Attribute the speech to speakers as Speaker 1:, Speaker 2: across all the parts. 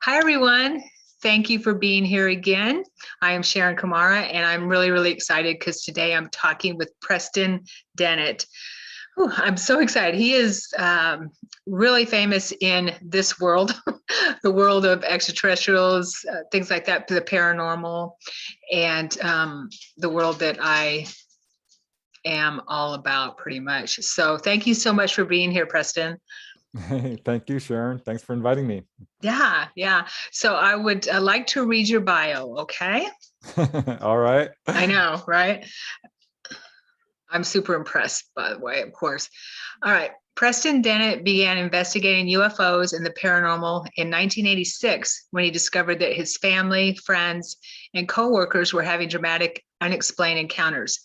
Speaker 1: Hi, everyone. Thank you for being here again. I am Sharon Kamara, and I'm really, really excited because today I'm talking with Preston Dennett. Whew, I'm so excited. He is really famous in this world, the world of extraterrestrials, things like that, the paranormal, and the world that I am all about pretty much. So thank you so much for being here, Preston.
Speaker 2: Hey, thank you, Sharon. Thanks for inviting me.
Speaker 1: Yeah. So I would like to read your bio, okay?
Speaker 2: All right.
Speaker 1: I know, right? I'm super impressed, by the way, of course. All right. Preston Dennett began investigating UFOs and the paranormal in 1986 when he discovered that his family, friends, and coworkers were having dramatic, unexplained encounters.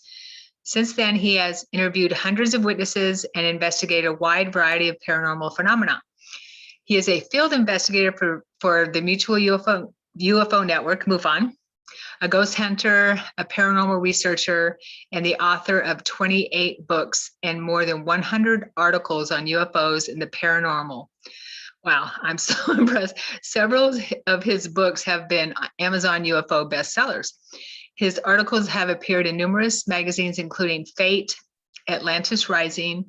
Speaker 1: Since then, he has interviewed hundreds of witnesses and investigated a wide variety of paranormal phenomena. He is a field investigator for the Mutual UFO Network, MUFON, a ghost hunter, a paranormal researcher, and the author of 28 books and more than 100 articles on UFOs and the paranormal. Wow, I'm so impressed. Several of his books have been Amazon UFO bestsellers. His articles have appeared in numerous magazines, including Fate, Atlantis Rising,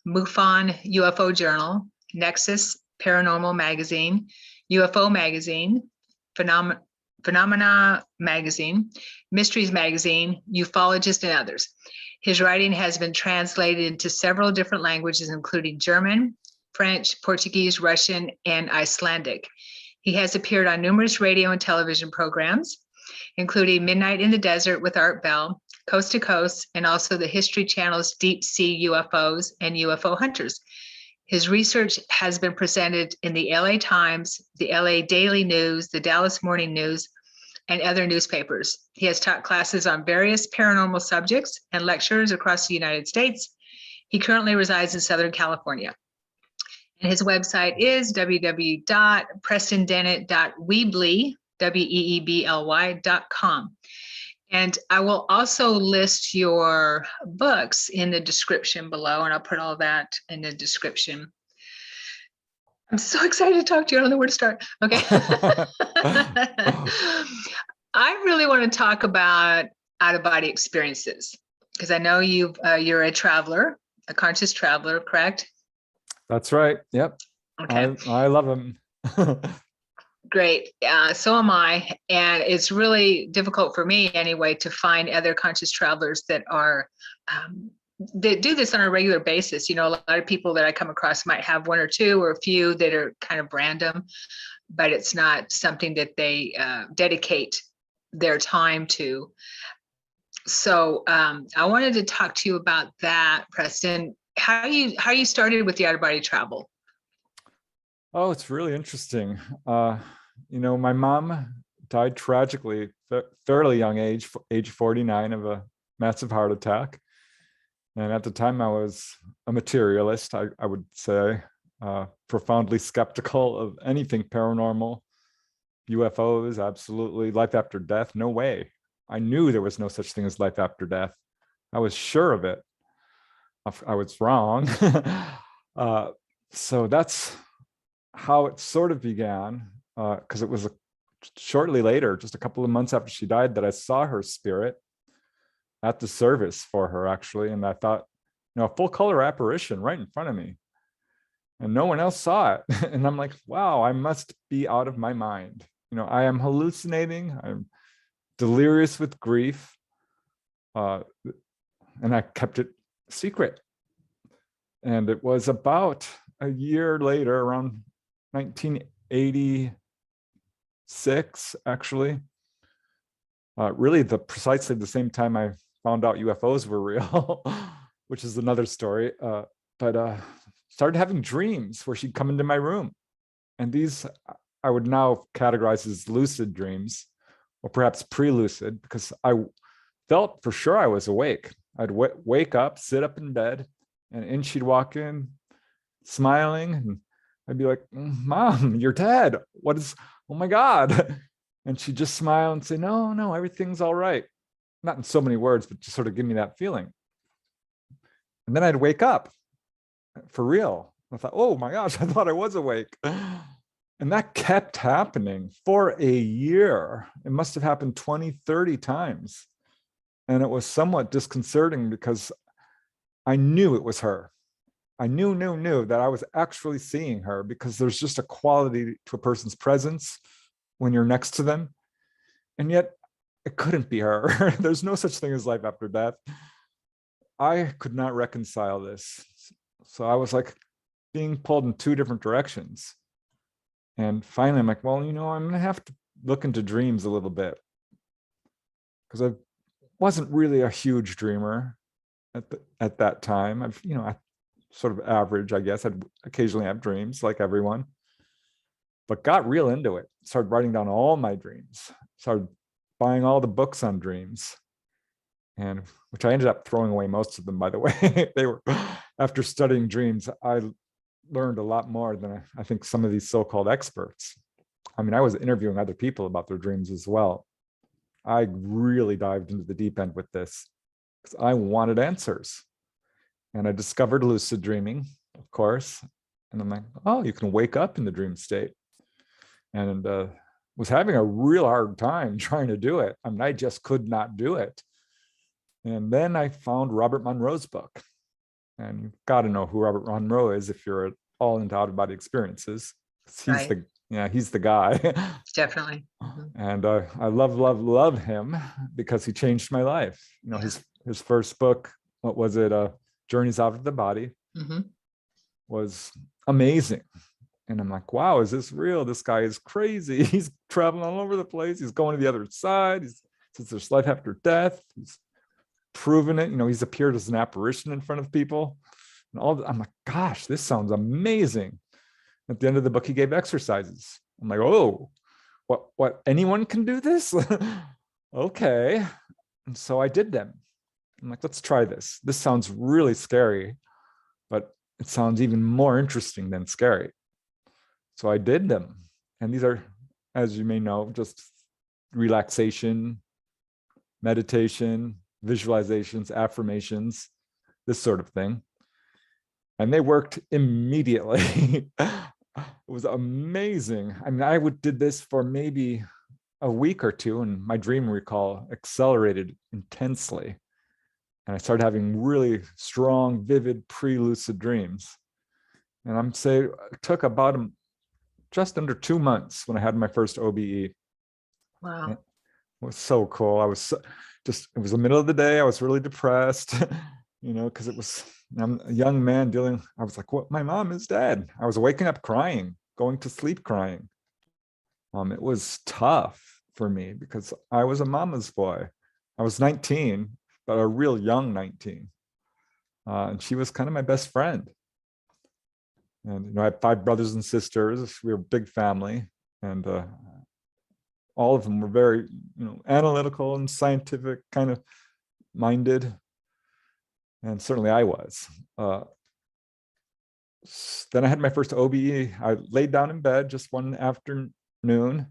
Speaker 1: MUFON UFO Journal, Nexus Paranormal Magazine, UFO Magazine, Phenomena Magazine, Mysteries Magazine, Ufologist, and others. His writing has been translated into several different languages, including German, French, Portuguese, Russian, and Icelandic. He has appeared on numerous radio and television programs, including Midnight in the Desert with Art Bell, Coast to Coast, and also the History Channel's Deep Sea UFOs and UFO Hunters. His research has been presented in the LA Times, the LA Daily News, the Dallas Morning News, and other newspapers. He has taught classes on various paranormal subjects and lectures across the United States. He currently resides in Southern California. And his website is www.prestondennett.weebly.com. And I will also list your books in the description below, and I'll put all that in the description. I'm so excited to talk to you. I don't know where to start. Okay. I really want to talk about out-of-body experiences because I know you're a traveler, a conscious traveler, correct?
Speaker 2: That's right. Yep.
Speaker 1: Okay.
Speaker 2: I love them.
Speaker 1: Great. So am I. And it's really difficult for me anyway to find other conscious travelers that are that do this on a regular basis. You know, a lot of people that I come across might have one or two or a few that are kind of random, but it's not something that they dedicate their time to. So I wanted to talk to you about that, Preston. How you started with the out-of-body travel?
Speaker 2: Oh, it's really interesting. My mom died tragically, fairly young age 49, of a massive heart attack. And at the time I was a materialist, I would say, profoundly skeptical of anything paranormal, UFOs, absolutely. Life after death, no way. I knew there was no such thing as life after death. I was sure of it. I was wrong. So that's how it sort of began, because it was shortly later, just a couple of months after she died, that I saw her spirit at the service for her, actually. And I thought, a full color apparition right in front of me. And no one else saw it. And I'm like, wow, I must be out of my mind. I am hallucinating. I'm delirious with grief. And I kept it secret. And it was about a year later, around 1986, actually. Really, precisely the same time I found out UFOs were real, which is another story. But started having dreams where she'd come into my room. And these I would now categorize as lucid dreams, or perhaps pre-lucid, because I felt for sure I was awake. I'd wake up, sit up in bed, and in she'd walk in, smiling, and I'd be like, Mom, you're dead. What is, oh my God. And she'd just smile and say, no, everything's all right. Not in so many words, but just sort of give me that feeling. And then I'd wake up for real. I thought, oh my gosh, I thought I was awake. And that kept happening for a year. It must have happened 20, 30 times. And it was somewhat disconcerting because I knew it was her. I knew that I was actually seeing her, because there's just a quality to a person's presence when you're next to them. And yet it couldn't be her. There's no such thing as life after death. I could not reconcile this. So I was like being pulled in two different directions. And finally, I'm like, well, I'm going to have to look into dreams a little bit, because I wasn't really a huge dreamer at that time. I sort of average, I guess. I'd occasionally have dreams like everyone, but got real into it. Started writing down all my dreams. Started buying all the books on dreams, and which I ended up throwing away most of them, by the way. They were, after studying dreams, I learned a lot more than I think some of these so-called experts. I mean, I was interviewing other people about their dreams as well. I really dived into the deep end with this because I wanted answers. And I discovered lucid dreaming, of course. And I'm like, oh, you can wake up in the dream state. And was having a real hard time trying to do it. I mean, I just could not do it. And then I found Robert Monroe's book. And you've got to know who Robert Monroe is if you're all into out-of-body experiences. He's he's the guy.
Speaker 1: Definitely.
Speaker 2: And I love him because he changed my life. His first book, what was it? Journeys Out of the Body, was amazing. And I'm like, wow, is this real? This guy is crazy. He's traveling all over the place. He's going to the other side. Since there's life after death, he's proven it. He's appeared as an apparition in front of people. And I'm like, gosh, this sounds amazing. At the end of the book, he gave exercises. I'm like, oh, what? Anyone can do this? Okay. And so I did them. I'm like, let's try this. This sounds really scary, but it sounds even more interesting than scary. So I did them. And these are, as you may know, just relaxation, meditation, visualizations, affirmations, this sort of thing. And they worked immediately. It was amazing. I mean, I did this for maybe a week or two, and my dream recall accelerated intensely. And I started having really strong, vivid, pre-lucid dreams. And I'm saying it took about just under 2 months when I had my first OBE.
Speaker 1: Wow.
Speaker 2: It was so cool. It was the middle of the day. I was really depressed, because I'm a young man I was like, what? My mom is dead. I was waking up crying, going to sleep crying. It was tough for me because I was a mama's boy. I was 19, but a real young 19. And she was kind of my best friend. And I had 5 brothers and sisters. We were a big family, and all of them were very, analytical and scientific kind of minded. And certainly I was. Then I had my first OBE. I laid down in bed just one afternoon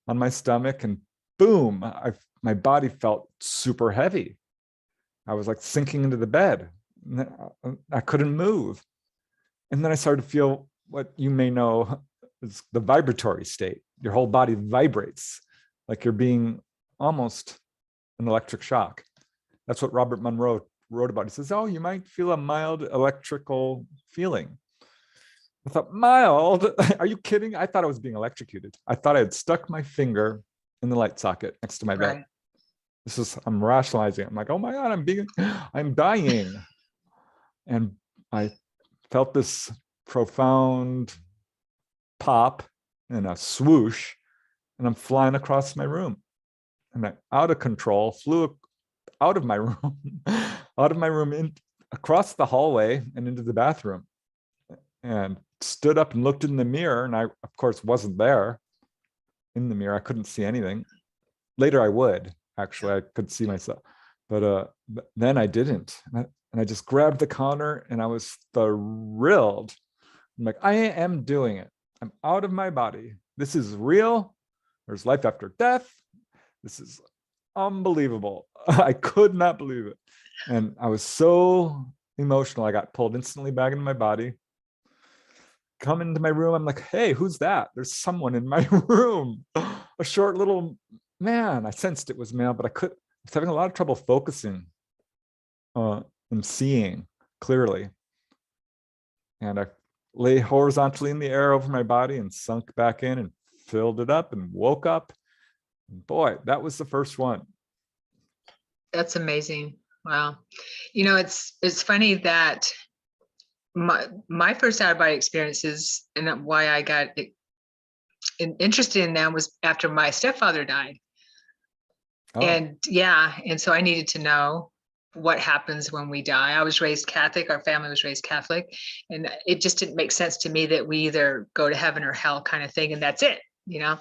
Speaker 2: on my stomach, and boom, my body felt super heavy. I was like sinking into the bed. I couldn't move. And then I started to feel what you may know is the vibratory state. Your whole body vibrates like you're being almost an electric shock. That's what Robert Monroe wrote about. He says, oh, you might feel a mild electrical feeling. I thought, mild? Are you kidding? I thought I was being electrocuted. I thought I had stuck my finger in the light socket next to my bed. I'm rationalizing. I'm like, oh my God, I'm dying. And I felt this profound pop and a swoosh, and I'm flying across my room. And I, out of control, flew out of my room, across the hallway and into the bathroom, and stood up and looked in the mirror. And I, of course, wasn't there in the mirror. I couldn't see anything. Later, I would. Actually, I could see myself. But then I didn't. And I just grabbed the counter, and I was thrilled. I'm like, I am doing it. I'm out of my body. This is real. There's life after death. This is unbelievable. I could not believe it. And I was so emotional. I got pulled instantly back into my body, come into my room. I'm like, hey, who's that? There's someone in my room. A short little man. I sensed it was male, but I was having a lot of trouble focusing and seeing clearly. And I lay horizontally in the air over my body and sunk back in and filled it up and woke up. And boy, that was the first one.
Speaker 1: That's amazing. Wow. You know, it's funny that my first out of body experiences and why I got interested in them was after my stepfather died.
Speaker 2: Oh.
Speaker 1: And so I needed to know what happens when we die. I was raised Catholic. Our family was raised Catholic, and it just didn't make sense to me that we either go to heaven or hell kind of thing, and that's it, you know?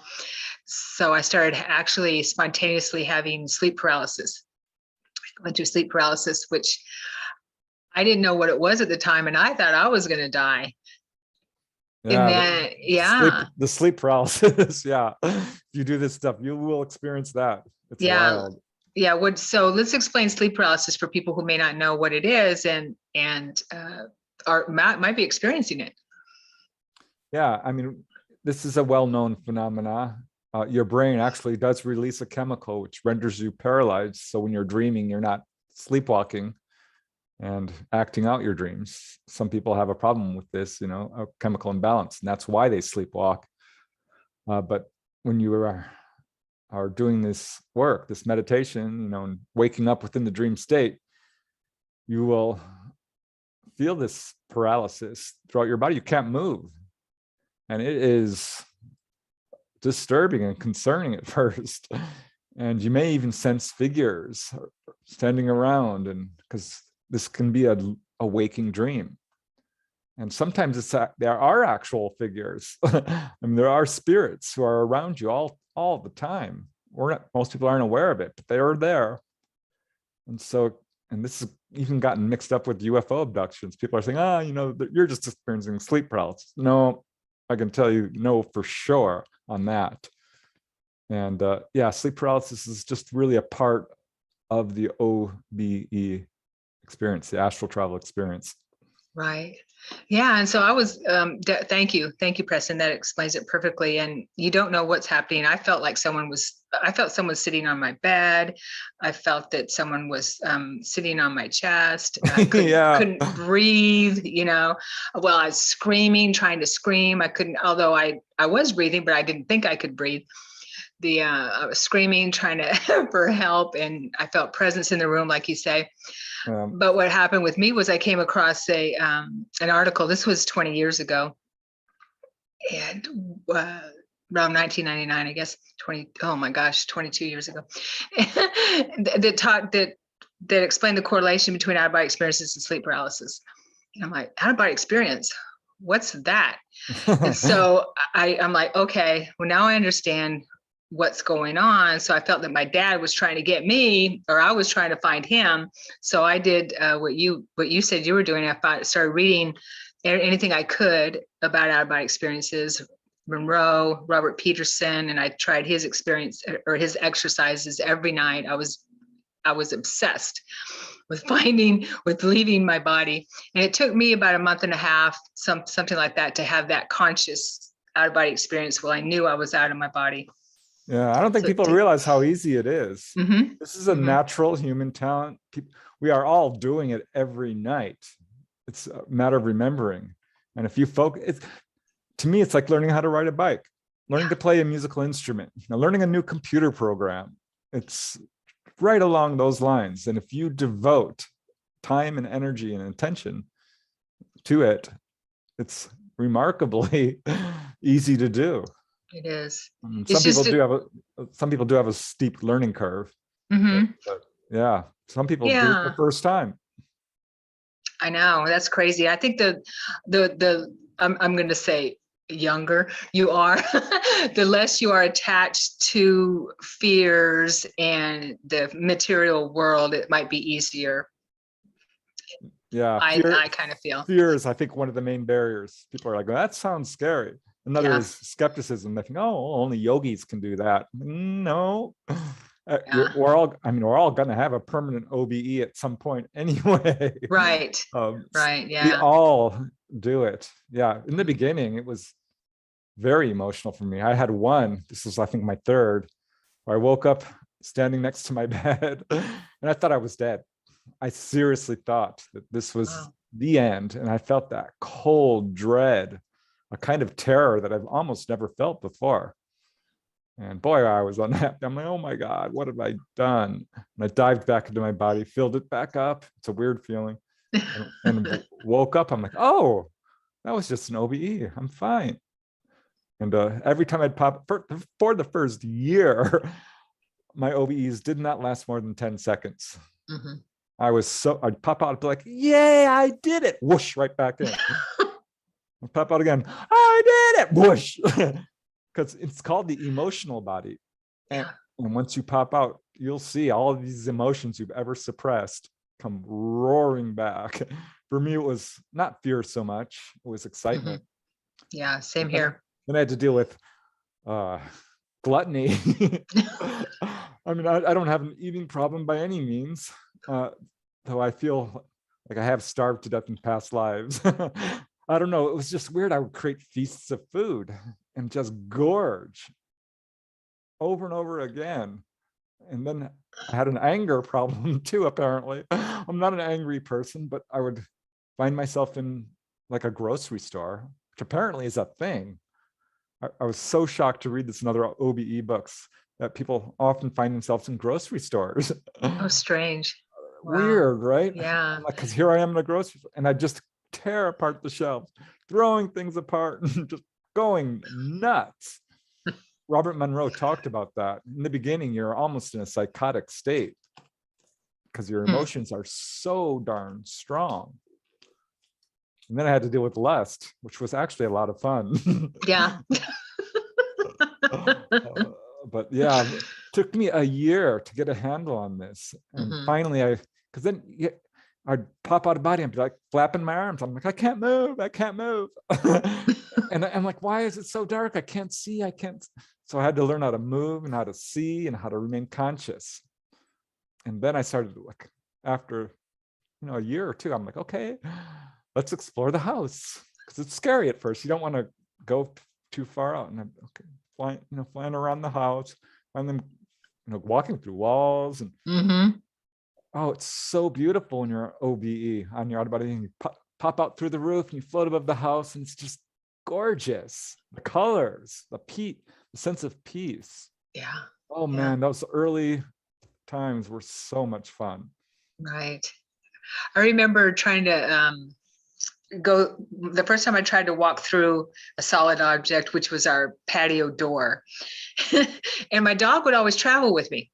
Speaker 1: So I started actually spontaneously having sleep paralysis. I went through sleep paralysis, which I didn't know what it was at the time, and I thought I was going to die.
Speaker 2: Yeah,
Speaker 1: And then,
Speaker 2: the sleep paralysis. Yeah, if you do this stuff, you will experience that. It's wild.
Speaker 1: Yeah. So let's explain sleep paralysis for people who may not know what it is and might be experiencing it.
Speaker 2: Yeah, I mean, this is a well-known phenomena. Your brain actually does release a chemical which renders you paralyzed. So when you're dreaming, you're not sleepwalking and acting out your dreams. Some people have a problem with this, you know, a chemical imbalance, and that's why they sleepwalk. But when you are doing this work, this meditation, you know, and waking up within the dream state, you will feel this paralysis throughout your body. You can't move. And it is disturbing and concerning at first. And you may even sense figures standing around, and because this can be a waking dream. And sometimes there are actual figures. I mean, there are spirits who are around you all the time. Most people aren't aware of it, but they are there. And this has even gotten mixed up with UFO abductions. People are saying, you know, you're just experiencing sleep paralysis. No, I can tell you no for sure on that. And yeah, sleep paralysis is just really a part of the OBE experience, the astral travel experience.
Speaker 1: Right. Yeah. And so I was, thank you, Preston. That explains it perfectly. And you don't know what's happening. I felt someone sitting on my bed. I felt that someone was sitting on my chest. I couldn't breathe, you know. Well, I was screaming, trying to scream. I couldn't, although I was breathing, but I didn't think I could breathe. I was screaming, trying to for help, and I felt presence in the room, like you say. But what happened with me was I came across an article. This was 20 years ago, and around 1999, I guess. 22 years ago. that explained the correlation between out-of-body experiences and sleep paralysis. And I'm like, out-of-body experience? What's that? And so I'm like, okay, well, now I understand what's going on. So I felt that my dad was trying to get me, or I was trying to find him. So I did what you said you were doing. I started reading anything I could about out-of-body experiences, Monroe, Robert Peterson, and I tried his experience or his exercises every night. I was obsessed with leaving my body. And it took me about a month and a half, something like that, to have that conscious out-of-body experience. Well, I knew I was out of my body.
Speaker 2: Yeah, I don't think people realize how easy it is.
Speaker 1: Mm-hmm.
Speaker 2: This is a natural human talent. We are all doing it every night. It's a matter of remembering. And if you focus, to me, it's like learning how to ride a bike, learning to play a musical instrument, learning a new computer program. It's right along those lines. And if you devote time and energy and attention to it, it's remarkably easy to do.
Speaker 1: It is.
Speaker 2: Some people do have a steep learning curve.
Speaker 1: Mm-hmm.
Speaker 2: But yeah, some people do it the first time.
Speaker 1: I know, that's crazy. I think I'm going to say younger you are, the less you are attached to fears and the material world, it might be easier.
Speaker 2: Yeah,
Speaker 1: I kind of feel.
Speaker 2: Fear is, I think, one of the main barriers. People are like, well, that sounds scary. Another is skepticism. They think, oh, only yogis can do that. No, we're all going to have a permanent OBE at some point anyway.
Speaker 1: Right. Right. Yeah.
Speaker 2: do it. Yeah, in the beginning, it was very emotional for me. I had one, this was, I think, my third, where I woke up standing next to my bed and I thought I was dead. I seriously thought that this was
Speaker 1: Wow.
Speaker 2: the end. And I felt that cold dread, a kind of terror that I've almost never felt before. And boy, I was unhappy. I'm like, oh my God, what have I done? And I dived back into my body, filled it back up. It's a weird feeling. And woke up. I'm like, oh, that was just an OBE. I'm fine. And every time I'd pop, for the first year, my OBEs did not last more than 10 seconds.
Speaker 1: Mm-hmm.
Speaker 2: I'd pop out and be like, yay, I did it. Whoosh, right back in. I'd pop out again. I did it. Whoosh. Because it's called the emotional body. And once you pop out, you'll see all of these emotions you've ever suppressed come roaring back. For me, it was not fear so much. It was excitement.
Speaker 1: Mm-hmm. Yeah, same here.
Speaker 2: Then I had to deal with gluttony. I mean, I don't have an eating problem by any means, though I feel like I have starved to death in past lives. I don't know. It was just weird. I would create feasts of food and just gorge over and over again. And then I had an anger problem too, apparently. I'm not an angry person, but I would find myself in like a grocery store, which apparently is a thing. I was so shocked to read this in other OBE books that people often find themselves in grocery stores.
Speaker 1: Oh, strange.
Speaker 2: Weird,
Speaker 1: Wow.
Speaker 2: right?
Speaker 1: Yeah.
Speaker 2: Because here I am in a grocery store and I just tear apart the shelves, throwing things apart and just going nuts. Robert Monroe talked about that. In the beginning, you're almost in a psychotic state because your emotions are so darn strong. And then I had to deal with lust, which was actually a lot of fun.
Speaker 1: Yeah.
Speaker 2: But yeah, it took me a year to get a handle on this. And finally because then I'd pop out of body and be like flapping my arms. I'm like, I can't move. And I'm like, why is it so dark? I can't see. I can't. So I had to learn how to move and how to see and how to remain conscious. And then I started, like, after a year or two, I'm like, okay, let's explore the house, because it's scary at first. You don't want to go too far out. And I'm flying around the house, and then walking through walls, and oh, it's so beautiful when you're OBE on your out of body, and you pop out through the roof and you float above the house, and it's just gorgeous. The colors, the sense of peace.
Speaker 1: Yeah.
Speaker 2: Oh man, those early times were so much fun.
Speaker 1: Right. I remember trying to the first time I tried to walk through a solid object, which was our patio door. And my dog would always travel with me.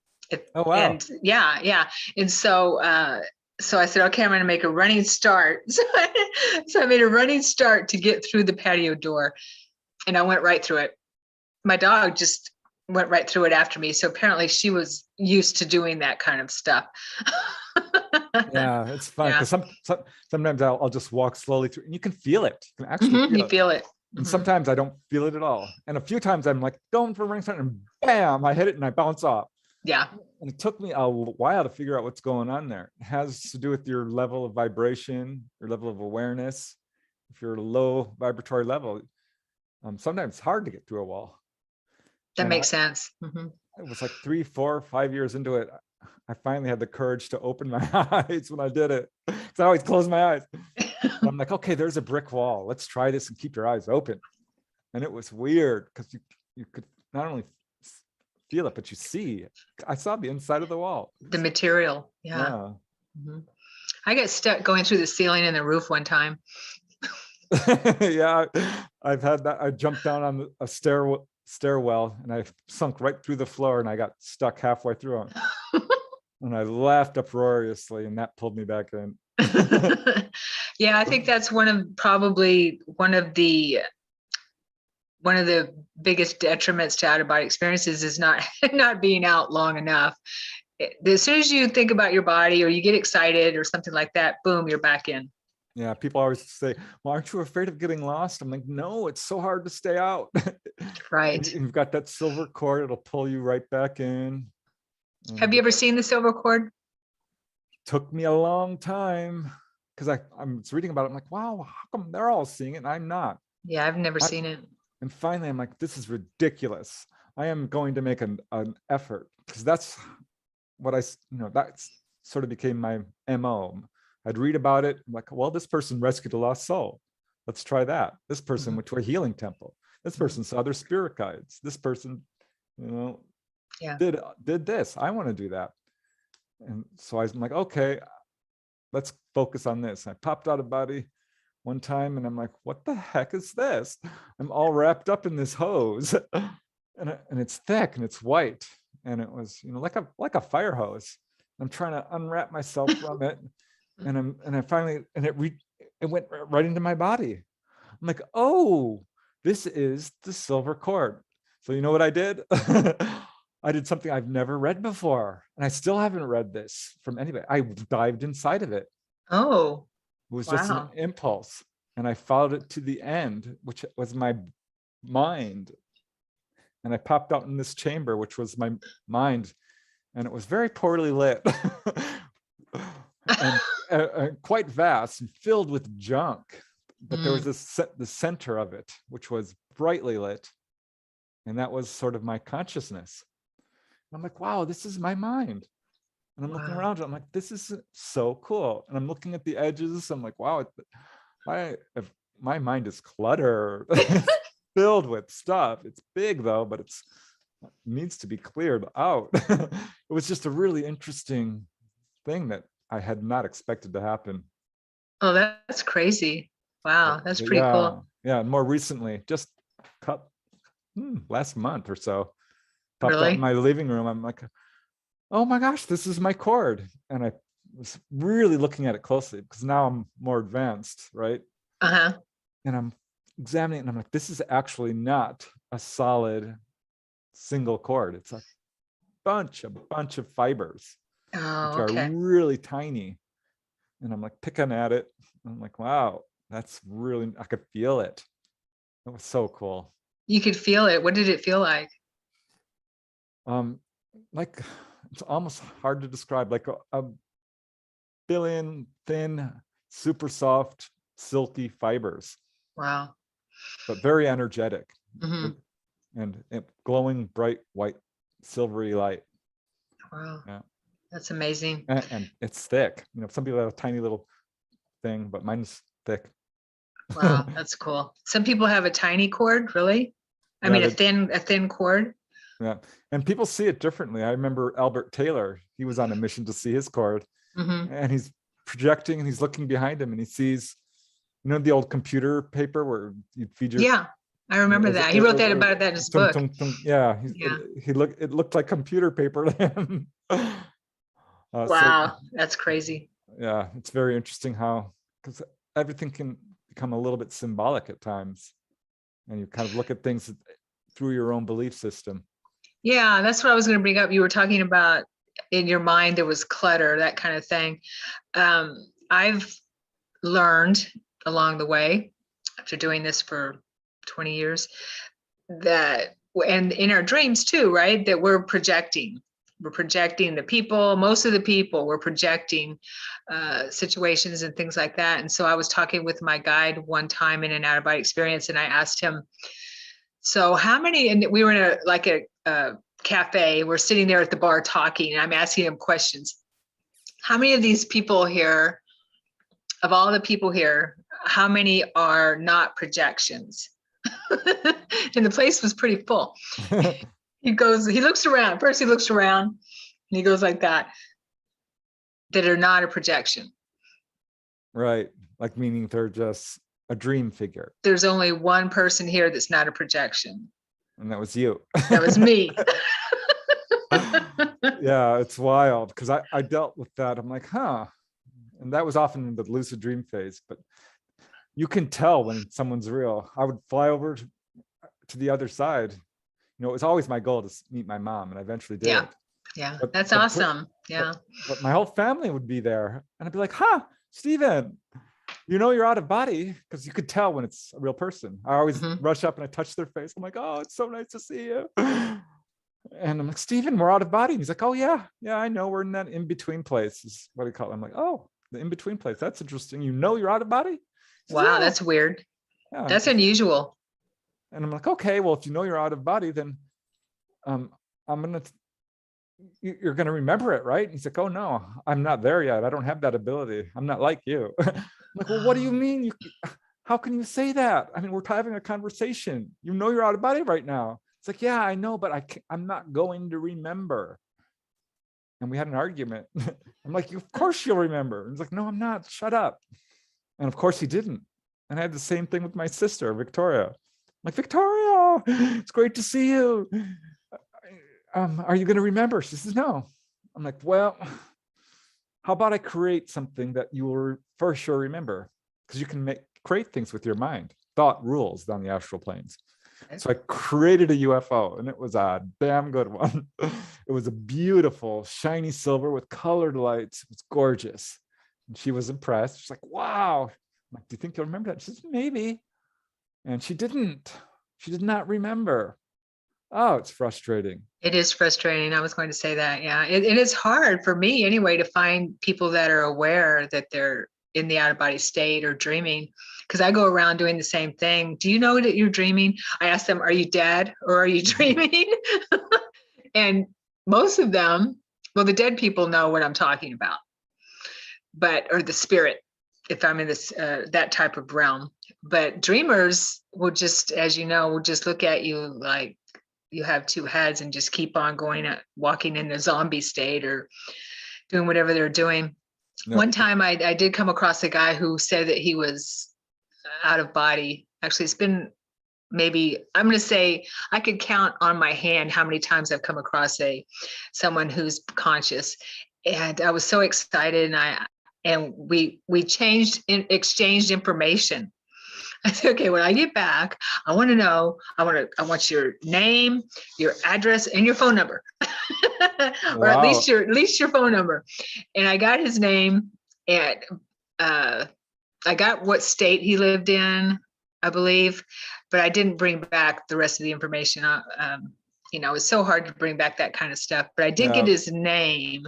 Speaker 2: Oh, wow.
Speaker 1: And yeah. And so I said, okay, I'm going to make a running start. So I made a running start to get through the patio door, and I went right through it. My dog just went right through it after me. So apparently she was used to doing that kind of stuff.
Speaker 2: Yeah, it's fun because sometimes I'll just walk slowly through, and you can feel it. You can actually
Speaker 1: feel it.
Speaker 2: And sometimes I don't feel it at all. And a few times I'm like going for a running start, and bam, I hit it and I bounce off.
Speaker 1: Yeah.
Speaker 2: And it took me a while to figure out what's going on there. It has to do with your level of vibration, your level of awareness. If you're a low vibratory level, sometimes it's hard to get through a wall.
Speaker 1: That makes sense.
Speaker 2: It was like 3, 4, 5 years into it. I finally had the courage to open my eyes when I did it, because I always close my eyes. I'm like, okay, there's a brick wall. Let's try this and keep your eyes open. And it was weird because you could not only feel it, but you see. I saw the inside of the wall.
Speaker 1: The material. Yeah. I got stuck going through the ceiling and the roof one time.
Speaker 2: Yeah, I've had that. I jumped down on a stairwell and I sunk right through the floor, and I got stuck halfway through it. And I laughed uproariously, and that pulled me back in.
Speaker 1: Yeah, I think that's one of the biggest detriments to out-of-body experiences is not being out long enough. As soon as you think about your body or you get excited or something like that, boom, you're back in.
Speaker 2: Yeah, people always say, well, aren't you afraid of getting lost? I'm like, no, it's so hard to stay out.
Speaker 1: Right.
Speaker 2: And you've got that silver cord, it'll pull you right back in.
Speaker 1: Have you ever seen the silver cord?
Speaker 2: Took me a long time, because I'm reading about it. I'm like, wow, how come they're all seeing it and I'm not?
Speaker 1: Yeah, I've never seen it.
Speaker 2: And finally, I'm like, this is ridiculous. I am going to make an effort, because that's what that's sort of became my MO. I'd read about it. I'm like, well, this person rescued a lost soul. Let's try that. This person went to a healing temple. This person saw their spirit guides. This person, did this. I want to do that. And so I'm like, okay, let's focus on this. I popped out of body one time and I'm like, what the heck is this? I'm all wrapped up in this hose and it's thick and it's white. And it was, like a fire hose. I'm trying to unwrap myself from it. And I finally, it went right into my body. I'm like, oh, this is the silver cord. So you know what I did? I did something I've never read before. And I still haven't read this from anybody. I dived inside of it.
Speaker 1: Oh,
Speaker 2: it was just an impulse. And I followed it to the end, which was my mind. And I popped out in this chamber, which was my mind. And it was very poorly lit. and quite vast and filled with junk. But there was the center of it, which was brightly lit. And that was sort of my consciousness. And I'm like, wow, this is my mind. And I'm looking around, and I'm like, this is so cool. And I'm looking at the edges. I'm like, wow, my mind is cluttered. It's filled with stuff. It's big though, but it needs to be cleared out. It was just a really interesting thing that I had not expected to happen.
Speaker 1: Oh, that's crazy. Wow, that's pretty cool.
Speaker 2: Yeah, and more recently, just last month or so, popped out
Speaker 1: Really?
Speaker 2: in my living room. I'm like, oh my gosh, this is my cord. And I was really looking at it closely because now I'm more advanced, right?
Speaker 1: Uh-huh.
Speaker 2: And I'm examining it and I'm like, this is actually not a solid single cord. It's a bunch of fibers, which are really tiny. And I'm like picking at it. I'm like, wow, that's really, I could feel it. It was so cool.
Speaker 1: You could feel it. What did it feel like?
Speaker 2: Like, it's almost hard to describe, like a billion thin, super soft, silky fibers.
Speaker 1: Wow.
Speaker 2: But very energetic.
Speaker 1: Mm-hmm.
Speaker 2: And glowing bright white silvery light.
Speaker 1: Wow.
Speaker 2: Yeah.
Speaker 1: That's amazing.
Speaker 2: And it's thick. Some people have a tiny little thing, but mine's thick.
Speaker 1: Wow, that's cool. Some people have a tiny cord, really? I mean, a thin cord.
Speaker 2: Yeah, and people see it differently. I remember Albert Taylor. He was on a mission to see his cord, and he's projecting, and he's looking behind him, and he sees, the old computer paper where you feed your.
Speaker 1: Yeah, I remember that. He wrote about that in his book.
Speaker 2: Yeah, it looked like computer paper to him.
Speaker 1: Wow, that's crazy.
Speaker 2: Yeah, it's very interesting how, because everything can become a little bit symbolic at times, and you kind of look at things through your own belief system.
Speaker 1: Yeah, that's what I was going to bring up. You were talking about in your mind there was clutter, that kind of thing. I've learned along the way, after doing this for 20 years, that, and in our dreams too, right, that we're projecting the people, most of the people, we're projecting situations and things like that. And so I was talking with my guide one time in an out-of-body experience, and I asked him, so how many, and we were in a cafe, we're sitting there at the bar talking, and I'm asking him questions. How many of these people here, of all the people here, how many are not projections? And the place was pretty full. He looks around. First he looks around and he goes like that are not a projection. Right.
Speaker 2: Like, meaning they're just a dream figure.
Speaker 1: There's only one person here that's not a projection.
Speaker 2: And that was you.
Speaker 1: That was me.
Speaker 2: Yeah, it's wild because I dealt with that. I'm like, huh. And that was often in the lucid dream phase, but you can tell when someone's real. I would fly over to the other side. It was always my goal to meet my mom, and I eventually did.
Speaker 1: Yeah, that's awesome. Yeah.
Speaker 2: But my whole family would be there, and I'd be like, huh, Stephen, you're out of body, because you could tell when it's a real person. I always rush up and I touch their face. I'm like, oh, it's so nice to see you. And I'm like, Stephen, we're out of body. And he's like, oh yeah, I know, we're in that in-between place, is what he called it. I'm like, oh, the in-between place. That's interesting. You know you're out of body? He says,
Speaker 1: Wow,
Speaker 2: yeah.
Speaker 1: that's weird.
Speaker 2: Yeah.
Speaker 1: That's unusual.
Speaker 2: And I'm like, okay, well, if you know you're out of body, then you're gonna remember it, right? And he's like, oh no, I'm not there yet. I don't have that ability. I'm not like you. I'm like, well, what do you mean? How can you say that? I mean, we're having a conversation. You know you're out of body right now. It's like, yeah, I know, but I'm not going to remember. And we had an argument. I'm like, of course you'll remember. And he's like, no, I'm not. Shut up. And of course he didn't. And I had the same thing with my sister, Victoria. I'm like, Victoria, it's great to see you. Are you going to remember? She says, no. I'm like, well, how about I create something that you will for sure remember? Because you can create things with your mind. Thought rules down the astral planes. So I created a UFO, and it was a damn good one. It was a beautiful, shiny silver with colored lights. It was gorgeous. And she was impressed. She's like, wow. I'm like, do you think you'll remember that? She says, maybe. And she didn't. She did not remember. Oh, it's frustrating.
Speaker 1: It is frustrating. I was going to say that. Yeah. It is hard for me anyway to find people that are aware that they're in the out of body state or dreaming, because I go around doing the same thing. Do you know that you're dreaming? I ask them, are you dead or are you dreaming? And most of them, well, the dead people know what I'm talking about, or the spirit, if I'm in this, that type of realm. But dreamers will just, as you know, will just look at you like you have two heads and just keep on going, walking in a zombie state or doing whatever they're doing. Yep. One time I did come across a guy who said that he was out of body. Actually, it's been maybe, I'm going to say I could count on my hand how many times I've come across someone who's conscious. And I was so excited, and we exchanged information. I said, okay, when I get back, I want to know, I want your name, your address, and your phone number. Or at least your phone number. And I got his name, and I got what state he lived in, I believe, but I didn't bring back the rest of the information. It's so hard to bring back that kind of stuff, but I did get his name.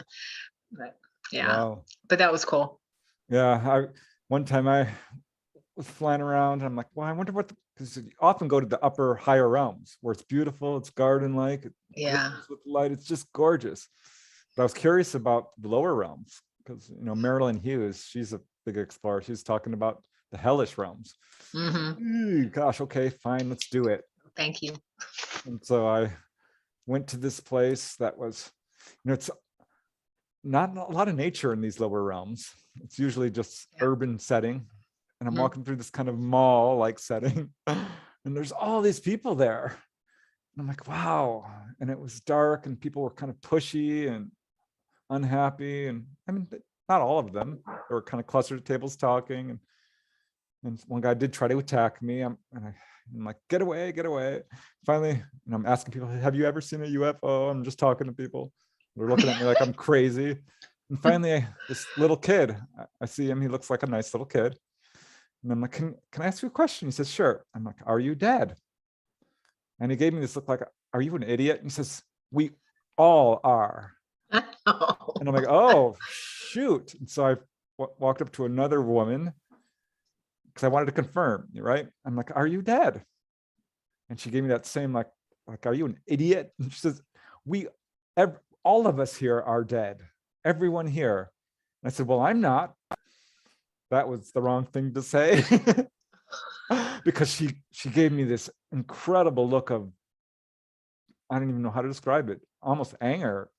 Speaker 1: But but that was cool.
Speaker 2: Yeah, one time I was flying around, and I'm like, well, I wonder because you often go to the upper higher realms where it's beautiful, it's garden-like, with light, it's just gorgeous. But I was curious about the lower realms, because Marilyn Hughes, she's a big explorer. She's talking about the hellish realms. Mm-hmm. Gosh, okay, fine, let's do it.
Speaker 1: Thank you.
Speaker 2: And so I went to this place that was, it's not a lot of nature in these lower realms. It's usually just urban setting. And I'm walking through this kind of mall-like setting, and there's all these people there. And I'm like, wow. And it was dark, and people were kind of pushy and unhappy. And I mean, not all of them. They were kind of clustered at tables talking. And one guy did try to attack me. I'm like, get away, get away. Finally, I'm asking people, have you ever seen a UFO? I'm just talking to people. They're looking at me like I'm crazy. And finally, this little kid, I see him. He looks like a nice little kid. And I'm like, can I ask you a question? He says, sure. I'm like, are you dead? And he gave me this look like, are you an idiot? And he says, we all are. And I'm like, oh, shoot. And so I walked up to another woman because I wanted to confirm, right? I'm like, are you dead? And she gave me that same, like, are you an idiot? And she says, all of us here are dead. Everyone here. And I said, well, I'm not. That was the wrong thing to say. Because she gave me this incredible look of, I don't even know how to describe it, almost anger,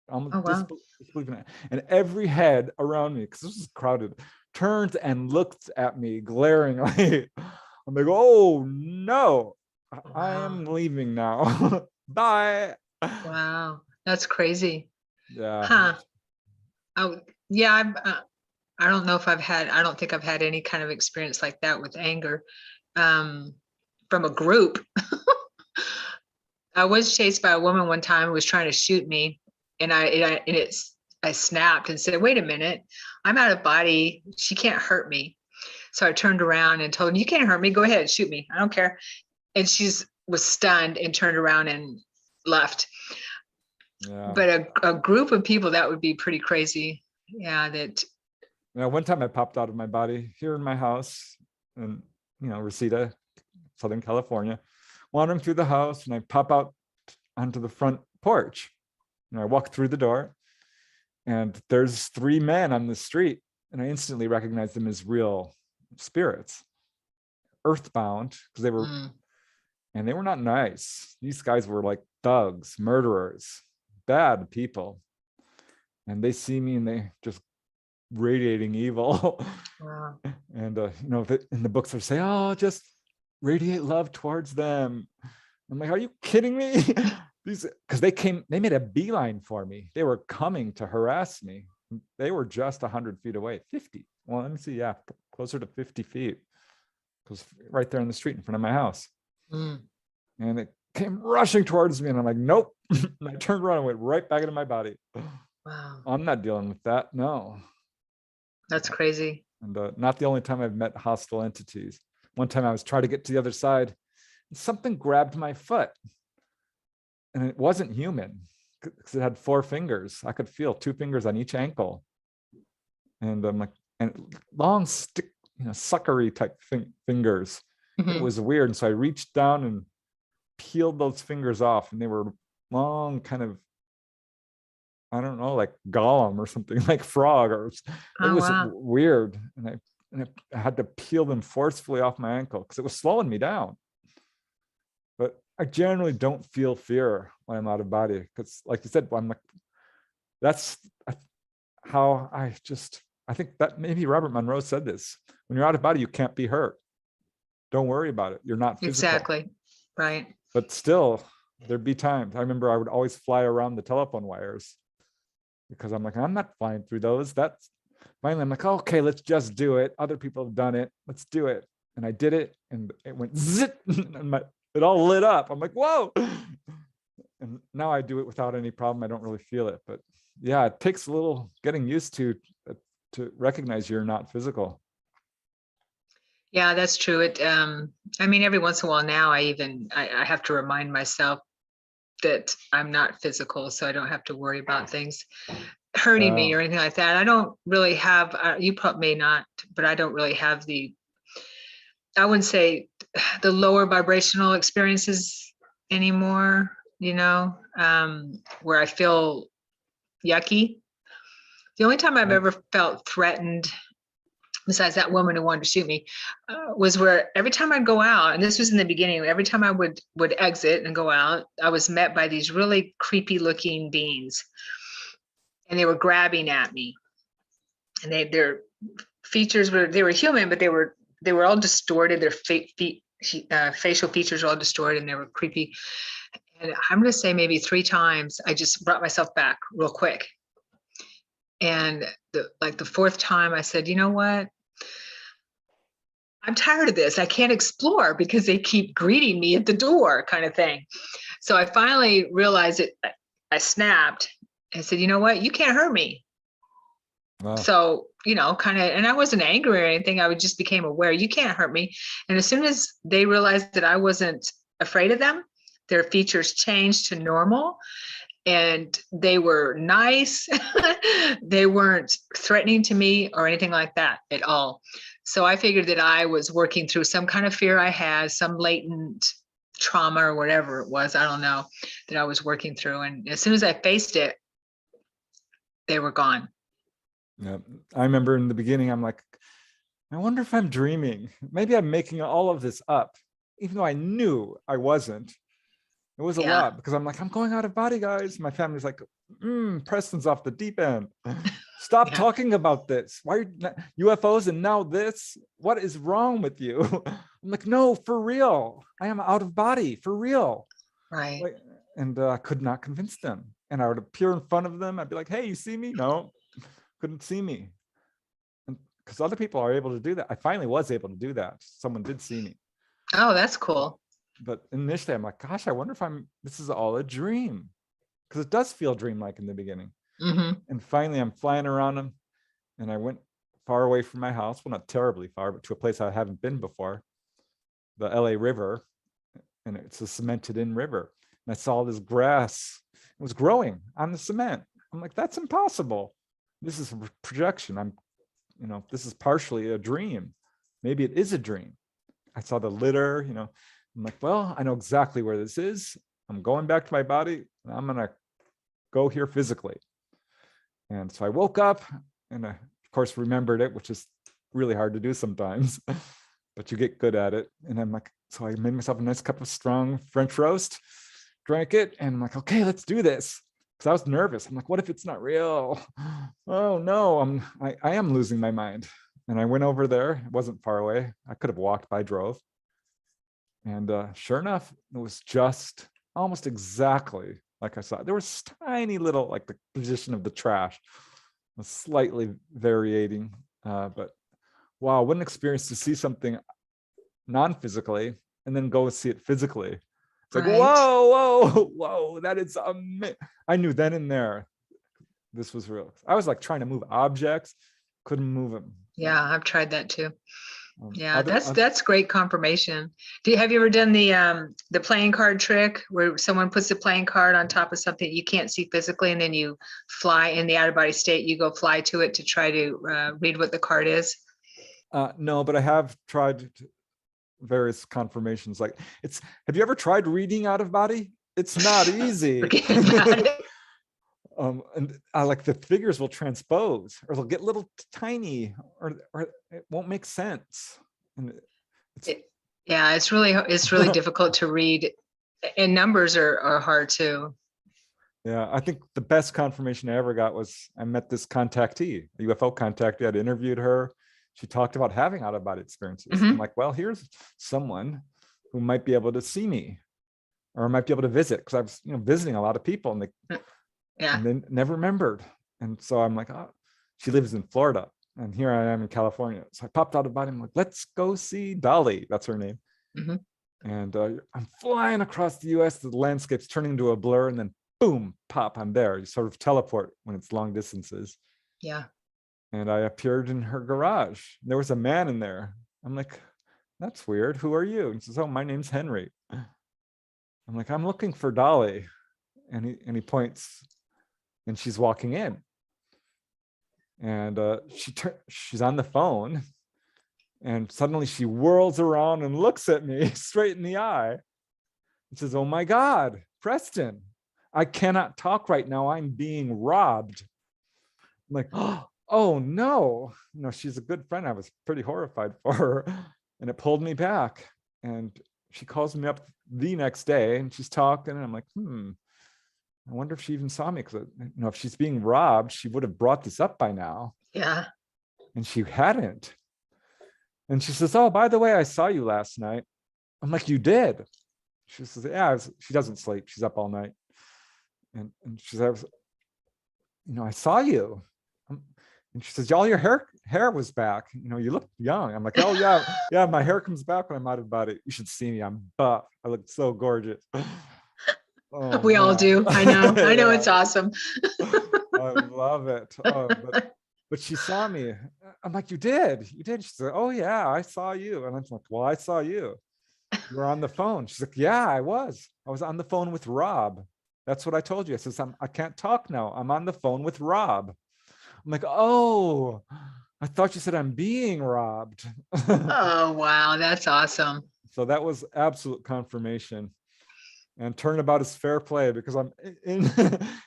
Speaker 2: almost disbelief. And every head around me, because this was crowded, turned and looked at me glaringly. I'm like, oh no, I am leaving now. Bye.
Speaker 1: Wow, that's crazy.
Speaker 2: Yeah.
Speaker 1: Huh. I don't know if I don't think I've had any kind of experience like that with anger from a group. I was chased by a woman one time who was trying to shoot me, and I snapped and said, wait a minute, I'm out of body. She can't hurt me. So I turned around and told him, you can't hurt me. Go ahead, shoot me. I don't care. And she was stunned and turned around and left. Yeah. But a group of people, that would be pretty crazy. Yeah,
Speaker 2: Now, one time I popped out of my body here in my house in, Reseda, Southern California, wandering through the house, and I pop out onto the front porch. I walk through the door, and there's 3 men on the street, and I instantly recognize them as real spirits, earthbound, because they were, and they were not nice. These guys were like thugs, murderers, bad people. And they see me and they just radiating evil.
Speaker 1: Wow.
Speaker 2: And in the books they say, oh, just radiate love towards them. I'm like, are you kidding me? Because they made a beeline for me. They were coming to harass me. They were just 100 feet away, 50. Well, let me see. Yeah, closer to 50 feet. Because right there in the street in front of my house. And it came rushing towards me, and I'm like, nope. And I turned around and went right back into my body.
Speaker 1: Wow.
Speaker 2: I'm not dealing with that. No.
Speaker 1: That's crazy.
Speaker 2: And not the only time I've met hostile entities. One time I was trying to get to the other side, and something grabbed my foot. And it wasn't human, because it had 4 fingers. I could feel 2 fingers on each ankle. And I'm like, and long stick, suckery type fingers. It was weird. And so I reached down and peeled those fingers off, and they were long, kind of, I don't know, like Gollum or something, like frog, or it was weird. And I had to peel them forcefully off my ankle because it was slowing me down. But I generally don't feel fear when I'm out of body, because, like you said, I'm like, that's how I think that maybe Robert Monroe said this: when you're out of body, you can't be hurt. Don't worry about it. You're not physical.
Speaker 1: Exactly. Right.
Speaker 2: But still, there'd be times. I remember I would always fly around the telephone wires, because I'm like, I'm not flying through those. Finally, I'm like, okay, let's just do it. Other people have done it. Let's do it. And I did it, and it went zip, and it all lit up. I'm like, whoa. And now I do it without any problem. I don't really feel it. But yeah, it takes a little getting used to recognize you're not physical.
Speaker 1: Yeah, that's true. Every once in a while now, I have to remind myself that I'm not physical, so I don't have to worry about things hurting me or anything like that. I don't really have, you probably may not, but I don't really have I wouldn't say the lower vibrational experiences anymore, where I feel yucky. The only time I've ever felt threatened, besides that woman who wanted to shoot me, was where every time I'd go out, and this was in the beginning, every time I would exit and go out, I was met by these really creepy looking beings, and they were grabbing at me, and their features they were human, but they were all distorted. Their facial features were all distorted, and they were creepy. And I'm going to say maybe 3 times I just brought myself back real quick. And the 4th time I said, you know what? I'm tired of this. I can't explore because they keep greeting me at the door, kind of thing. So I finally realized it. I snapped and said, you know what? You can't hurt me. Wow. So, kind of, and I wasn't angry or anything. I just became aware, you can't hurt me. And as soon as they realized that I wasn't afraid of them, their features changed to normal. And they were nice. They weren't threatening to me or anything like that at all. So I figured that I was working through some kind of fear I had, some latent trauma or whatever it was, I don't know, that I was working through. And as soon as I faced it, they were gone.
Speaker 2: Yeah, I remember in the beginning, I'm like, I wonder if I'm dreaming. Maybe I'm making all of this up, even though I knew I wasn't. It was a lot, because I'm like, I'm going out of body, guys. My family's like, Preston's off the deep end. Stop talking about this. Why are UFOs and now this? What is wrong with you? I'm like, no, for real. I am out of body, for real.
Speaker 1: Right.
Speaker 2: And I could not convince them. And I would appear in front of them. I'd be like, hey, you see me? No, couldn't see me. And because other people are able to do that. I finally was able to do that. Someone did see me.
Speaker 1: Oh, that's cool.
Speaker 2: But initially I'm like, gosh, I wonder if this is all a dream, because it does feel dreamlike in the beginning. And finally I'm flying around them, and I went far away from my house. Well, not terribly far, but to a place I haven't been before, the LA River, and it's a cemented in river. And I saw this grass. It was growing on the cement. I'm like, that's impossible. This is a projection. I'm this is partially a dream. Maybe it is a dream. I saw the litter, I'm like, well, I know exactly where this is. I'm going back to my body. And I'm going to go here physically. And so I woke up and I, of course, remembered it, which is really hard to do sometimes, but you get good at it. And I'm like, so I made myself a nice cup of strong French roast, drank it, and I'm like, okay, let's do this. Because I was nervous. I'm like, what if it's not real? Oh no, I am losing my mind. And I went over there. It wasn't far away. I could have walked by, drove. And sure enough, it was just almost exactly like I saw. There was tiny little, like the position of the trash was slightly varying. But wow, what an experience to see something non-physically and then go see it physically. It's like, whoa, that is amazing. I knew then and there, this was real. I was like trying to move objects, couldn't move them.
Speaker 1: Yeah, I've tried that too. Yeah,
Speaker 2: other-
Speaker 1: that's great confirmation. Have you ever done the playing card trick where someone puts the playing card on top of something you can't see physically, and then you fly in the out of body state, you go fly to it to try to read what the card is?
Speaker 2: No, but I have tried various confirmations. Like have you ever tried reading out of body? It's not easy.
Speaker 1: Forget about it.
Speaker 2: And like the figures will transpose, or they'll get little tiny, or it won't make sense. And
Speaker 1: Yeah, it's really difficult to read, and numbers are hard too.
Speaker 2: Yeah, I think the best confirmation I ever got was I met this contactee, a UFO contactee. I'd interviewed her. She talked about having out-of-body experiences. I'm like, well, here's someone who might be able to see me, or might be able to visit, because I was, visiting a lot of people, and they never remembered. And so I'm like, oh, she lives in Florida, and here I am in California. So I popped out of body. I'm like, let's go see Dolly. That's her name. And I'm flying across the U.S. The landscape's turning into a blur, and then boom, pop, I'm there. You sort of teleport when it's long distances.
Speaker 1: Yeah.
Speaker 2: And I appeared in her garage. There was a man in there. I'm like, that's weird. Who are you? And he says, oh, my name's Henry. I'm like, I'm looking for Dolly. And he points, and she's walking in. And she's on the phone. And suddenly she whirls around and looks at me straight in the eye. And says, oh my God, Preston, I cannot talk right now. I'm being robbed. I'm like, oh no. She's a good friend. I was pretty horrified for her. And it pulled me back. And she calls me up the next day, and she's talking, and I'm like, I wonder if she even saw me, because if she's being robbed, she would have brought this up by now.
Speaker 1: Yeah.
Speaker 2: And she hadn't. And she says, oh, by the way, I saw you last night. I'm like, you did? She says, yeah. She doesn't sleep. She's up all night. And she says, I saw you. And she says, all your hair was back. You look young. I'm like, oh yeah, my hair comes back when I'm out of body. You should see me. I'm buff. I look so gorgeous. Oh,
Speaker 1: we all do. I know. I know.
Speaker 2: Yeah.
Speaker 1: It's awesome.
Speaker 2: I love it. But she saw me. I'm like, you did? She said, oh yeah, I saw you. And I'm like, well, I saw you. You were on the phone. She's like, yeah, I was on the phone with Rob. That's what I told you. I says, I can't talk now. I'm on the phone with Rob. I'm like, oh, I thought you said I'm being robbed.
Speaker 1: Oh, wow. That's awesome.
Speaker 2: So that was absolute confirmation. And turnabout is fair play, because I'm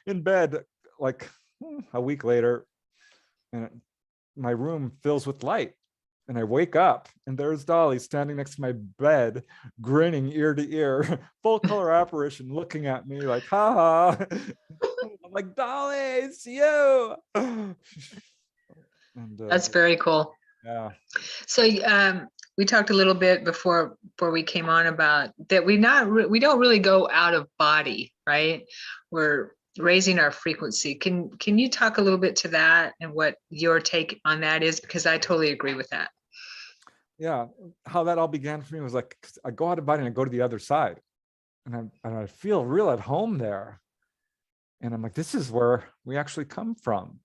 Speaker 2: in bed like a week later, and my room fills with light. And I wake up, and there's Dolly standing next to my bed, grinning ear to ear, full color apparition, looking at me like, ha ha. I'm like, Dolly, it's you. And,
Speaker 1: that's very cool.
Speaker 2: Yeah.
Speaker 1: So we talked a little bit before we came on about that we don't really go out of body, right? We're raising our frequency. Can you talk a little bit to that and what your take on that is? Because I totally agree with that.
Speaker 2: Yeah, how that all began for me was like, I go out of body and I go to the other side, and I feel real at home there. And I'm like, this is where we actually come from.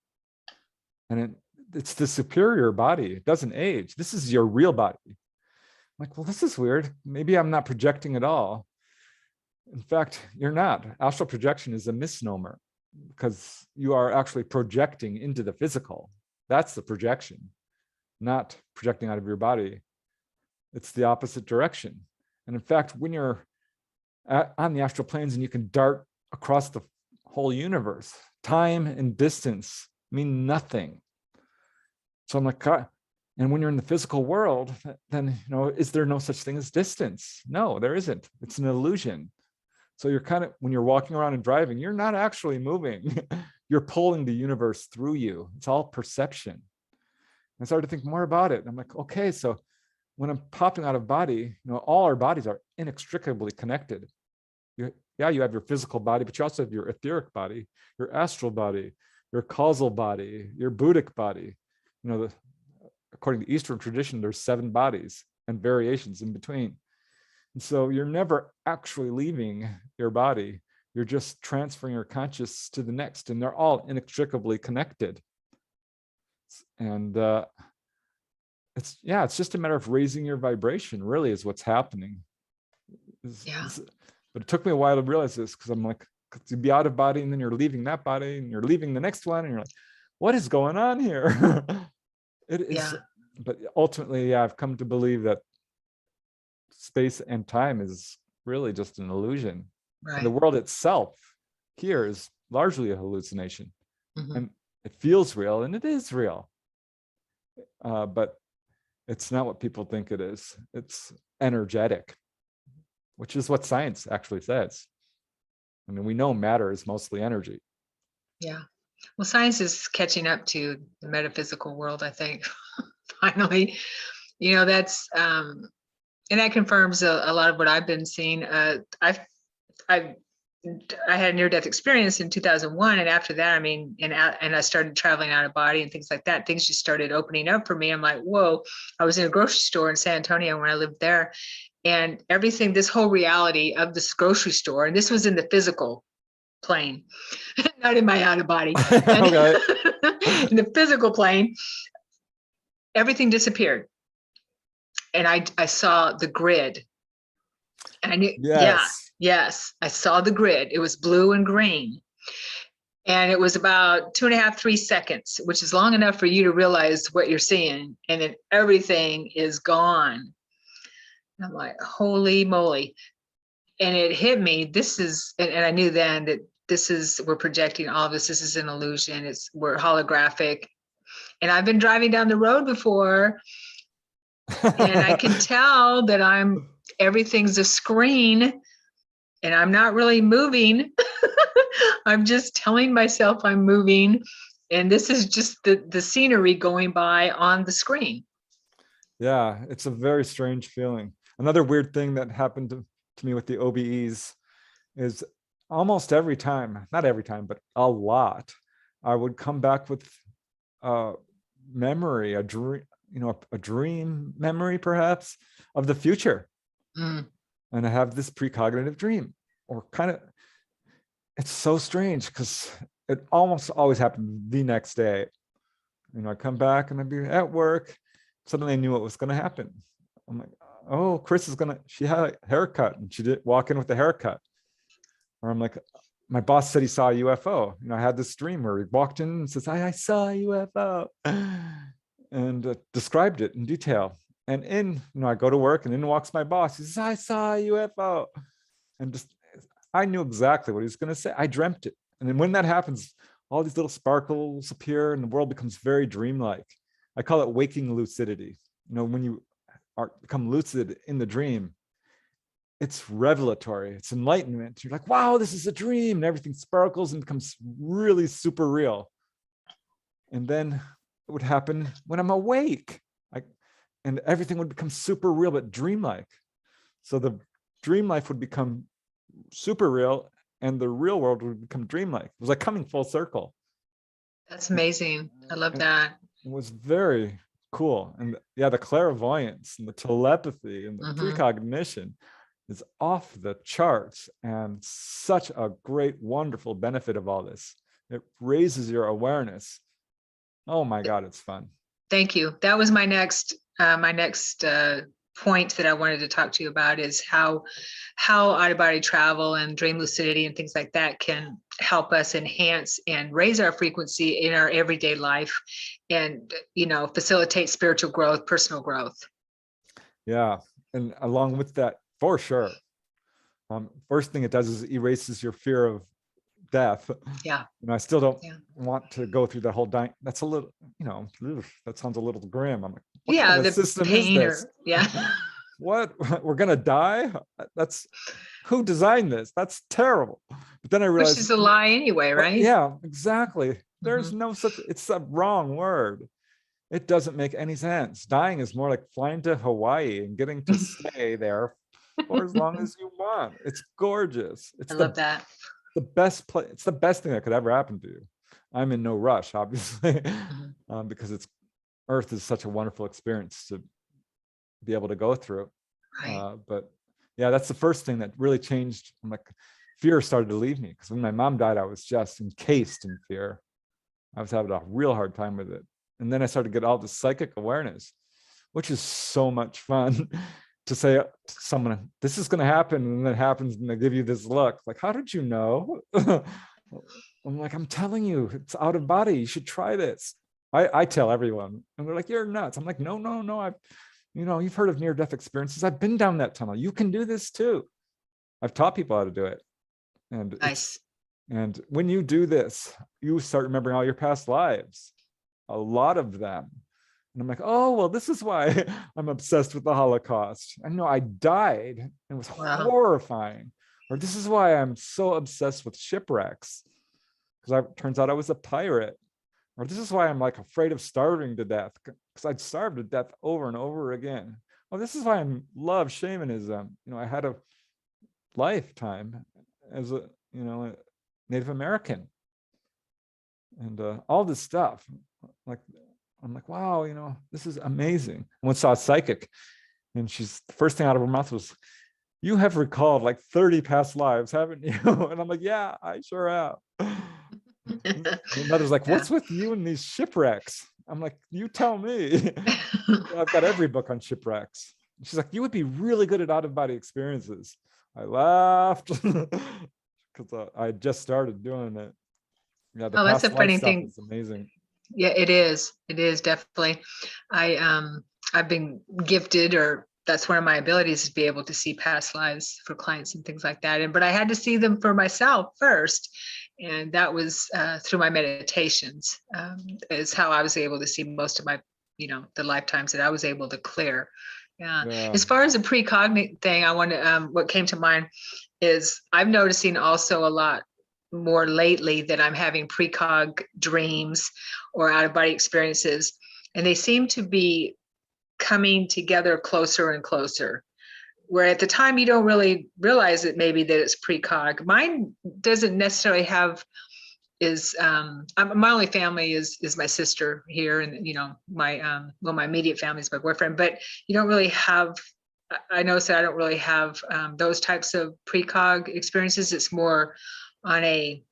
Speaker 2: And it's the superior body. It doesn't age. This is your real body. I'm like, well, this is weird. Maybe I'm not projecting at all. In fact, you're not. Astral projection is a misnomer, because you are actually projecting into the physical. That's the projection. not projecting out of your body. It's the opposite direction. And in fact, when you're on the astral planes and you can dart across the whole universe, time and distance mean nothing. So I'm like, God. And when you're in the physical world, then, is there no such thing as distance? No, there isn't. It's an illusion. So you're kind of, when you're walking around and driving, you're not actually moving. You're pulling the universe through you. It's all perception. I started to think more about it. I'm like, okay, so when I'm popping out of body, all our bodies are inextricably connected. You have your physical body, but you also have your etheric body, your astral body, your causal body, your Buddhic body. According to Eastern tradition, there's 7 bodies and variations in between. And so you're never actually leaving your body. You're just transferring your conscious to the next, and they're all inextricably connected. And it's just a matter of raising your vibration, really, is what's happening. But it took me a while to realize this, because I'm like, to be out of body, and then you're leaving that body, and you're leaving the next one, and you're like, what is going on here? It is, but ultimately, I've come to believe that space and time is really just an illusion.
Speaker 1: Right.
Speaker 2: And the world itself here is largely a hallucination.
Speaker 1: Mm-hmm.
Speaker 2: And it feels real, and it is real. But it's not what people think it is. It's energetic, which is what science actually says. I mean, we know matter is mostly energy.
Speaker 1: Yeah. Well, science is catching up to the metaphysical world, I think. Finally, that's and that confirms a lot of what I've been seeing. I had a near-death experience in 2001, and after that, and I started traveling out of body and things like that. Things just started opening up for me. I'm like, whoa! I was in a grocery store in San Antonio when I lived there, and everything, this whole reality of this grocery store, and this was in the physical plane, not in my out of body.
Speaker 2: Okay.
Speaker 1: In the physical plane, everything disappeared. And I saw the grid. And I knew, yes, I saw the grid. It was blue and green. And it was about 2.5, 3 seconds, which is long enough for you to realize what you're seeing. And then everything is gone. And I'm like, holy moly. And it hit me. This is, and I knew then that we're projecting all of this. This is an illusion. We're holographic. And I've been driving down the road before, and I can tell that everything's a screen, and I'm not really moving. I'm just telling myself I'm moving, and this is just the scenery going by on the screen.
Speaker 2: Yeah, it's a very strange feeling. Another weird thing that happened to me with the OBEs is almost every time, not every time, but a lot, I would come back with memory, a dream, a dream memory perhaps of the future. And I have this precognitive dream, or kind of, it's so strange because it almost always happened the next day. I come back and I'd be at work. Suddenly I knew what was going to happen. I'm like, oh, she had a haircut, and she did walk in with a haircut. Or I'm like, my boss said he saw a UFO. I had this dream where he walked in and says, I saw a UFO, and described it in detail. And I go to work, and in walks my boss. He says, I saw a UFO. And I knew exactly what he was going to say. I dreamt it. And then when that happens, all these little sparkles appear, and the world becomes very dreamlike. I call it waking lucidity. When you become lucid in the dream, it's revelatory, it's enlightenment. You're like, wow, this is a dream, and everything sparkles and becomes really super real. And then it would happen when I'm awake, and everything would become super real, but dreamlike. So the dream life would become super real, and the real world would become dreamlike. It was like coming full circle.
Speaker 1: That's amazing. I love that.
Speaker 2: It was very cool. And the clairvoyance and the telepathy and the precognition is off the charts, and such a great, wonderful benefit of all this. It raises your awareness. Oh my God, it's fun.
Speaker 1: Thank you. That was my next point that I wanted to talk to you about, is how out-of-body travel and dream lucidity and things like that can help us enhance and raise our frequency in our everyday life, and facilitate spiritual growth, personal growth.
Speaker 2: Yeah, and along with that, for sure. First thing it does is it erases your fear of death.
Speaker 1: Yeah.
Speaker 2: I still don't
Speaker 1: Yeah.
Speaker 2: want to go through the whole dying. That's a little, that sounds a little grim. I'm like, what
Speaker 1: Yeah,
Speaker 2: kind of
Speaker 1: the
Speaker 2: system is
Speaker 1: pain
Speaker 2: this?
Speaker 1: yeah.
Speaker 2: What? We're gonna die? That's who designed this? That's terrible. But then I
Speaker 1: Which
Speaker 2: realized,
Speaker 1: is a lie anyway, right?
Speaker 2: yeah, exactly. There's
Speaker 1: Mhm.
Speaker 2: no such, it's a wrong word. It doesn't make any sense. Dying is more like flying to Hawaii and getting to stay there for as long as you want. It's gorgeous.
Speaker 1: I
Speaker 2: It's
Speaker 1: love that.
Speaker 2: the best place. It's the best thing that could ever happen to you. I'm in no rush, obviously, because Earth is such a wonderful experience to be able to go through.
Speaker 1: Right.
Speaker 2: But yeah, that's the first thing that really changed. I'm like, fear started to leave me, because when my mom died, I was just encased in fear. I was having a real hard time with it. And then I started to get all this psychic awareness, which is so much fun to say to someone, this is going to happen. And then it happens and they give you this look like, how did you know? I'm like, I'm telling you, it's out of body. You should try this. I tell everyone, and they're like, you're nuts. I'm like, no. You've heard of near-death experiences. I've been down that tunnel. You can do this too. I've taught people how to do it. And
Speaker 1: Nice.
Speaker 2: And when you do this, you start remembering all your past lives, a lot of them. And I'm like, oh, well, this is why I'm obsessed with the Holocaust. I know I died. It was horrifying. Or this is why I'm so obsessed with shipwrecks, because it turns out I was a pirate. Or this is why I'm like afraid of starving to death, because I'd starved to death over and over again. Oh, this is why I love shamanism. I had a lifetime as a Native American, and all this stuff. Like, I'm like, wow, this is amazing. I once saw a psychic, and she's, the first thing out of her mouth was, you have recalled like 30 past lives, haven't you? And I'm like, yeah, I sure have. And another's like, what's with you and these shipwrecks? I'm like, you tell me. I've got every book on shipwrecks. She's like, you would be really good at out-of-body experiences. I laughed because I just started doing it. Yeah, the
Speaker 1: That's a
Speaker 2: past life
Speaker 1: funny
Speaker 2: stuff
Speaker 1: thing.
Speaker 2: is amazing.
Speaker 1: Yeah, it is. It is definitely. I've been gifted, or that's one of my abilities, is to be able to see past lives for clients and things like that. But I had to see them for myself first, and that was through my meditations. Is how I was able to see most of my, the lifetimes that I was able to clear. Yeah. As far as the precognitive thing, I want to. What came to mind is I'm noticing also a lot more lately that I'm having precog dreams or out-of-body experiences, and they seem to be coming together closer and closer, where at the time you don't really realize it, maybe that it's precog. Mine doesn't necessarily have, my only family is my sister here, and my my immediate family is my boyfriend, but you don't really have, I noticed that I don't really have those types of precog experiences. It's more on a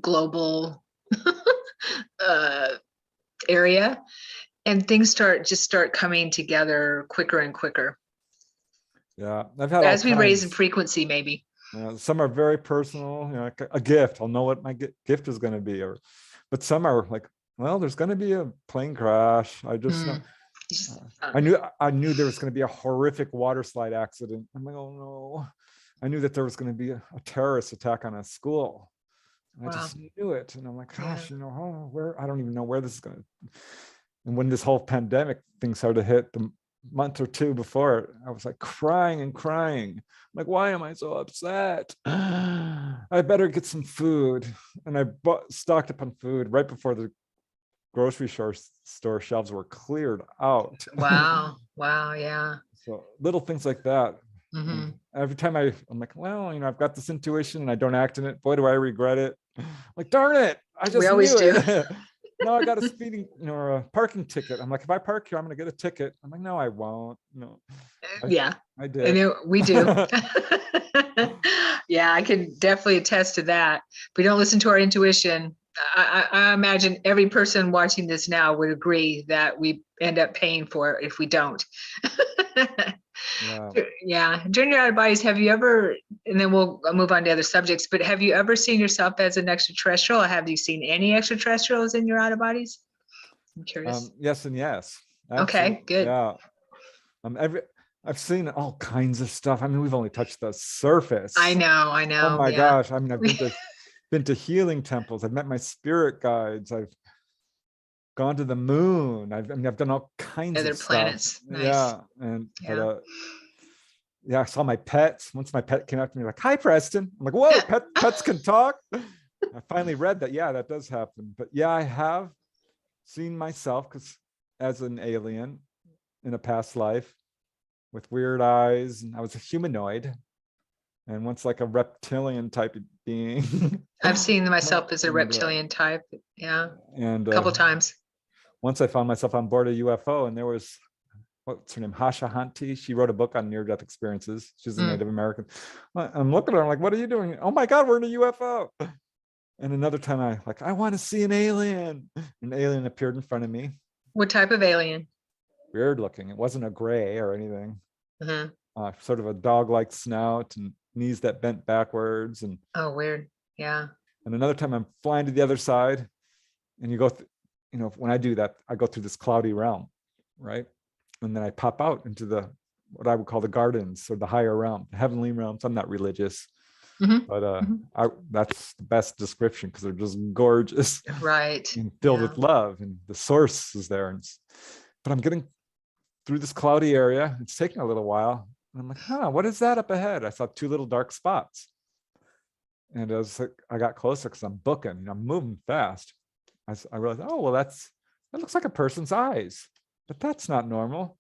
Speaker 1: global area, and things start coming together quicker and quicker
Speaker 2: Yeah, I've had
Speaker 1: as
Speaker 2: all
Speaker 1: we raise in
Speaker 2: kinds.
Speaker 1: frequency, maybe.
Speaker 2: Some are very personal, like a gift. I'll know what my gift is going to be, but some are like, well, there's going to be a plane crash. I just know. I knew there was going to be a horrific water slide accident. I'm like, oh no. I knew that there was going to be a terrorist attack on a school. I just knew it. And I'm like, gosh, where, I don't even know where this is going to. And when this whole pandemic thing started to hit, the month or two before, I was like crying and crying. I'm like, why am I so upset? I better get some food. And I stocked up on food right before the grocery store shelves were cleared out.
Speaker 1: Wow. Yeah.
Speaker 2: So little things like that.
Speaker 1: Mm-hmm.
Speaker 2: Every time I'm like, well, I've got this intuition and I don't act in it. Boy, do I regret it. Like, darn it. I just
Speaker 1: always
Speaker 2: knew
Speaker 1: do.
Speaker 2: it. No, I got a speeding or a parking ticket. I'm like, if I park here, I'm going to get a ticket. I'm like, no, I won't. No. I did.
Speaker 1: And we do. Yeah, I can definitely attest to that. If we don't listen to our intuition, I imagine every person watching this now would agree that we end up paying for it if we don't.
Speaker 2: Yeah.
Speaker 1: Yeah. During your out of bodies, have you ever, and then we'll move on to other subjects, but have you ever seen yourself as an extraterrestrial, or have you seen any extraterrestrials in your out of bodies? I'm curious.
Speaker 2: Yes and yes.
Speaker 1: Okay,
Speaker 2: Absolutely.
Speaker 1: good.
Speaker 2: Yeah. Every I've seen all kinds of stuff. I mean, we've only touched the surface.
Speaker 1: I
Speaker 2: Oh
Speaker 1: know.
Speaker 2: my
Speaker 1: Yeah.
Speaker 2: gosh. I mean, I've been to healing temples. I've met my spirit guides. I've gone to the moon. I mean, I've done all kinds
Speaker 1: Other
Speaker 2: of stuff.
Speaker 1: planets. Nice.
Speaker 2: Yeah. And
Speaker 1: Yeah.
Speaker 2: yeah, I saw my pets. Once my pet came up to me like, "Hi, Preston." I'm like, "Whoa, pets can talk." I finally read that. Yeah, that does happen. But yeah, I have seen myself as an alien in a past life with weird eyes, and I was a humanoid, and once like a reptilian type of being.
Speaker 1: I've seen myself as a
Speaker 2: and,
Speaker 1: reptilian type. Yeah.
Speaker 2: and
Speaker 1: A couple times.
Speaker 2: once I found myself on board a UFO, and there was, what's her name, Hasha Hanti. She wrote a book on near-death experiences. She's a Native American. I'm looking at her, I'm like, "What are you doing?" "Oh my God, we're in a UFO." And another time I want to see an alien. An alien appeared in front of me.
Speaker 1: What type of alien?
Speaker 2: Weird looking. It wasn't a gray or anything.
Speaker 1: Uh-huh.
Speaker 2: Sort of a dog-like snout and knees that bent backwards. And
Speaker 1: Weird. Yeah.
Speaker 2: another time I'm flying to the other side, and you go, when I do that, I go through this cloudy realm, right? And then I pop out into what I would call the gardens, or the higher realm, the heavenly realms. I'm not religious, but that's the best description, because they're just gorgeous,
Speaker 1: Right.
Speaker 2: and filled with love, and the source is there. But I'm getting through this cloudy area. It's taking a little while, and I'm like, what is that up ahead? I saw two little dark spots, and I got closer because I'm booking, I'm moving fast. I realized, oh well, that looks like a person's eyes, but that's not normal,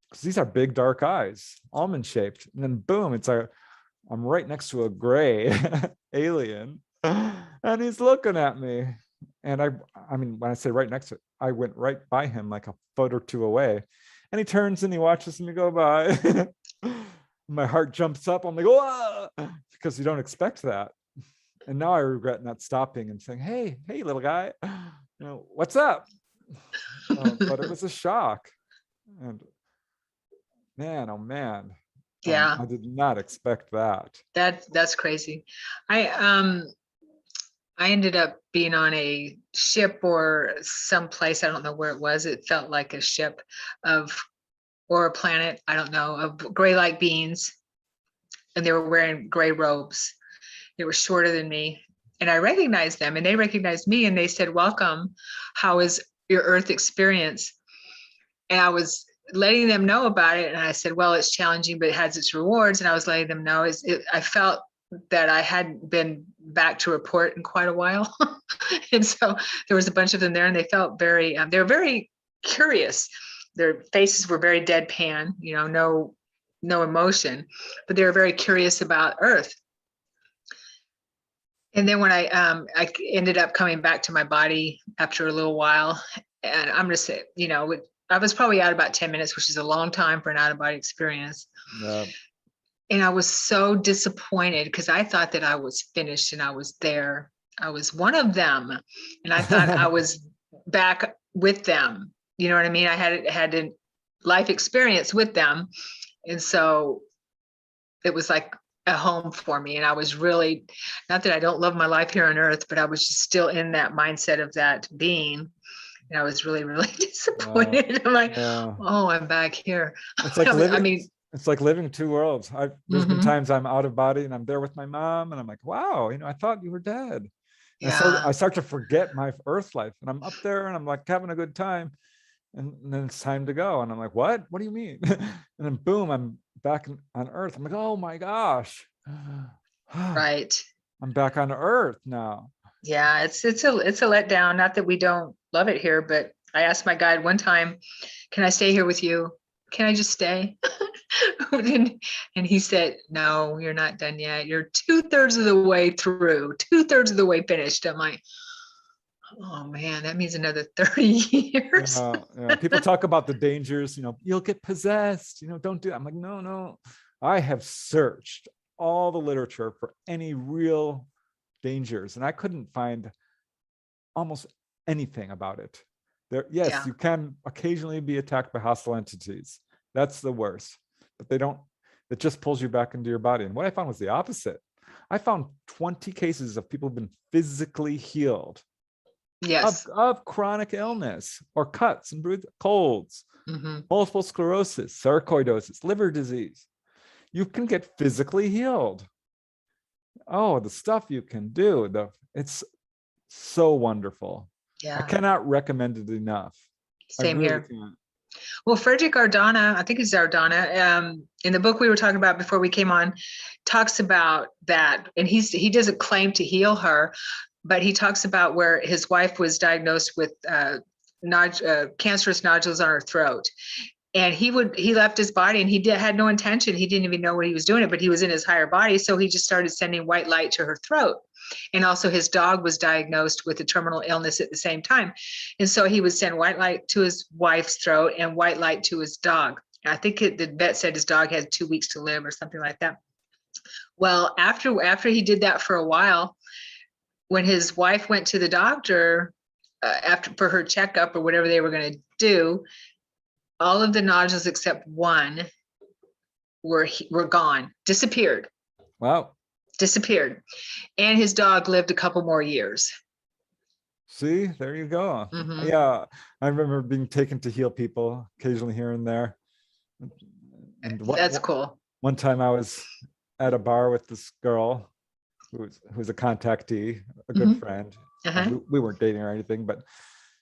Speaker 2: because these are big dark eyes, almond shaped. And then boom, I'm right next to a gray alien, and he's looking at me. And I mean, when I say right next to it, I went right by him, like a foot or two away, and he turns and he watches me go by. My heart jumps up. I'm like, "Whoa," because you don't expect that. And now I regret not stopping and saying, hey, little guy, what's up?" But it was a shock. And man, oh man.
Speaker 1: Yeah.
Speaker 2: I did not expect that.
Speaker 1: That's crazy. I ended up being on a ship or someplace, I don't know where it was. It felt like a ship or a planet, I don't know, of gray-like beings. And they were wearing gray robes. They were shorter than me. And I recognized them, and they recognized me, and they said, "Welcome. How is your Earth experience?" And I was letting them know about it. And I said, "Well, it's challenging, but it has its rewards." And I was letting them know, I felt that I hadn't been back to report in quite a while. And so there was a bunch of them there, and they felt they were very curious. Their faces were very deadpan, no emotion, but they were very curious about Earth. And then when I ended up coming back to my body after a little while, and I'm going to say, I was probably out about 10 minutes, which is a long time for an out of body experience. And I was so disappointed, because I thought that I was finished and I was there. I was one of them. And I thought I was back with them. You know what I mean? I had a life experience with them. And so it was like a home for me. And I was really, not that I don't love my life here on Earth, but I was just still in that mindset of that being. And I was really, really disappointed. I'm like, oh, I'm back here.
Speaker 2: It's like it's like living two worlds. There's been times I'm out of body and I'm there with my mom, and I'm like, wow, I thought you were dead. And so I start to forget my Earth life, and I'm up there and I'm like having a good time. And then it's time to go. And I'm like, what do you mean? And then boom, I'm back on Earth. I'm like, oh my gosh.
Speaker 1: Right.
Speaker 2: I'm back on Earth now.
Speaker 1: Yeah, it's a letdown. Not that we don't love it here, but I asked my guide one time, "Can I stay here with you? Can I just stay?" And he said, "No, you're not done yet. You're 2/3 of the way through, 2/3 of the way finished." I'm like, oh man, that means another 30 years.
Speaker 2: People talk about the dangers, you'll get possessed, don't do that. I'm like, no. I have searched all the literature for any real dangers, and I couldn't find almost anything about it. You can occasionally be attacked by hostile entities. That's the worst. but they don't, it just pulls you back into your body. And what I found was the opposite. I found 20 cases of people who've been physically healed
Speaker 1: Yes.
Speaker 2: of chronic illness or cuts and bruises, colds,
Speaker 1: Mm-hmm.
Speaker 2: multiple sclerosis, sarcoidosis, liver disease. You can get physically healed. Oh, the stuff you can do. It's so wonderful.
Speaker 1: Yeah.
Speaker 2: I cannot recommend it enough.
Speaker 1: Same
Speaker 2: really
Speaker 1: here.
Speaker 2: Can't.
Speaker 1: Well, Frederick Ardana, I think it's Ardana, in the book we were talking about before we came on, talks about that. And he doesn't claim to heal her, but he talks about where his wife was diagnosed with cancerous nodules on her throat. And he left his body, and had no intention. He didn't even know what he was doing it, but he was in his higher body. So he just started sending white light to her throat. And also his dog was diagnosed with a terminal illness at the same time. And so he would send white light to his wife's throat and white light to his dog. I think the vet said his dog had 2 weeks to live or something like that. Well, after he did that for a while, when his wife went to the doctor for her checkup or whatever they were going to do, all of the nodules except one were gone, disappeared.
Speaker 2: Wow.
Speaker 1: Disappeared. And his dog lived a couple more years.
Speaker 2: See, there you go.
Speaker 1: Mm-hmm.
Speaker 2: Yeah, I remember being taken to heal people occasionally here and there. And
Speaker 1: that's cool.
Speaker 2: One time I was at a bar with this girl who's a contactee, a good
Speaker 1: Mm-hmm.
Speaker 2: friend.
Speaker 1: Uh-huh.
Speaker 2: We weren't dating or anything, but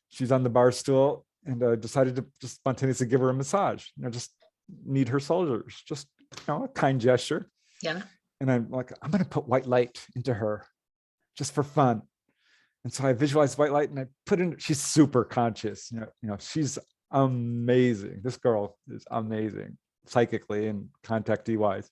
Speaker 2: she's on the bar stool, and I decided to just spontaneously give her a massage. Just need her shoulders, just a kind gesture.
Speaker 1: Yeah.
Speaker 2: And I'm like, I'm going to put white light into her just for fun. And so I visualized white light, and I put in, she's super conscious. She's amazing. This girl is amazing, psychically and contactee wise.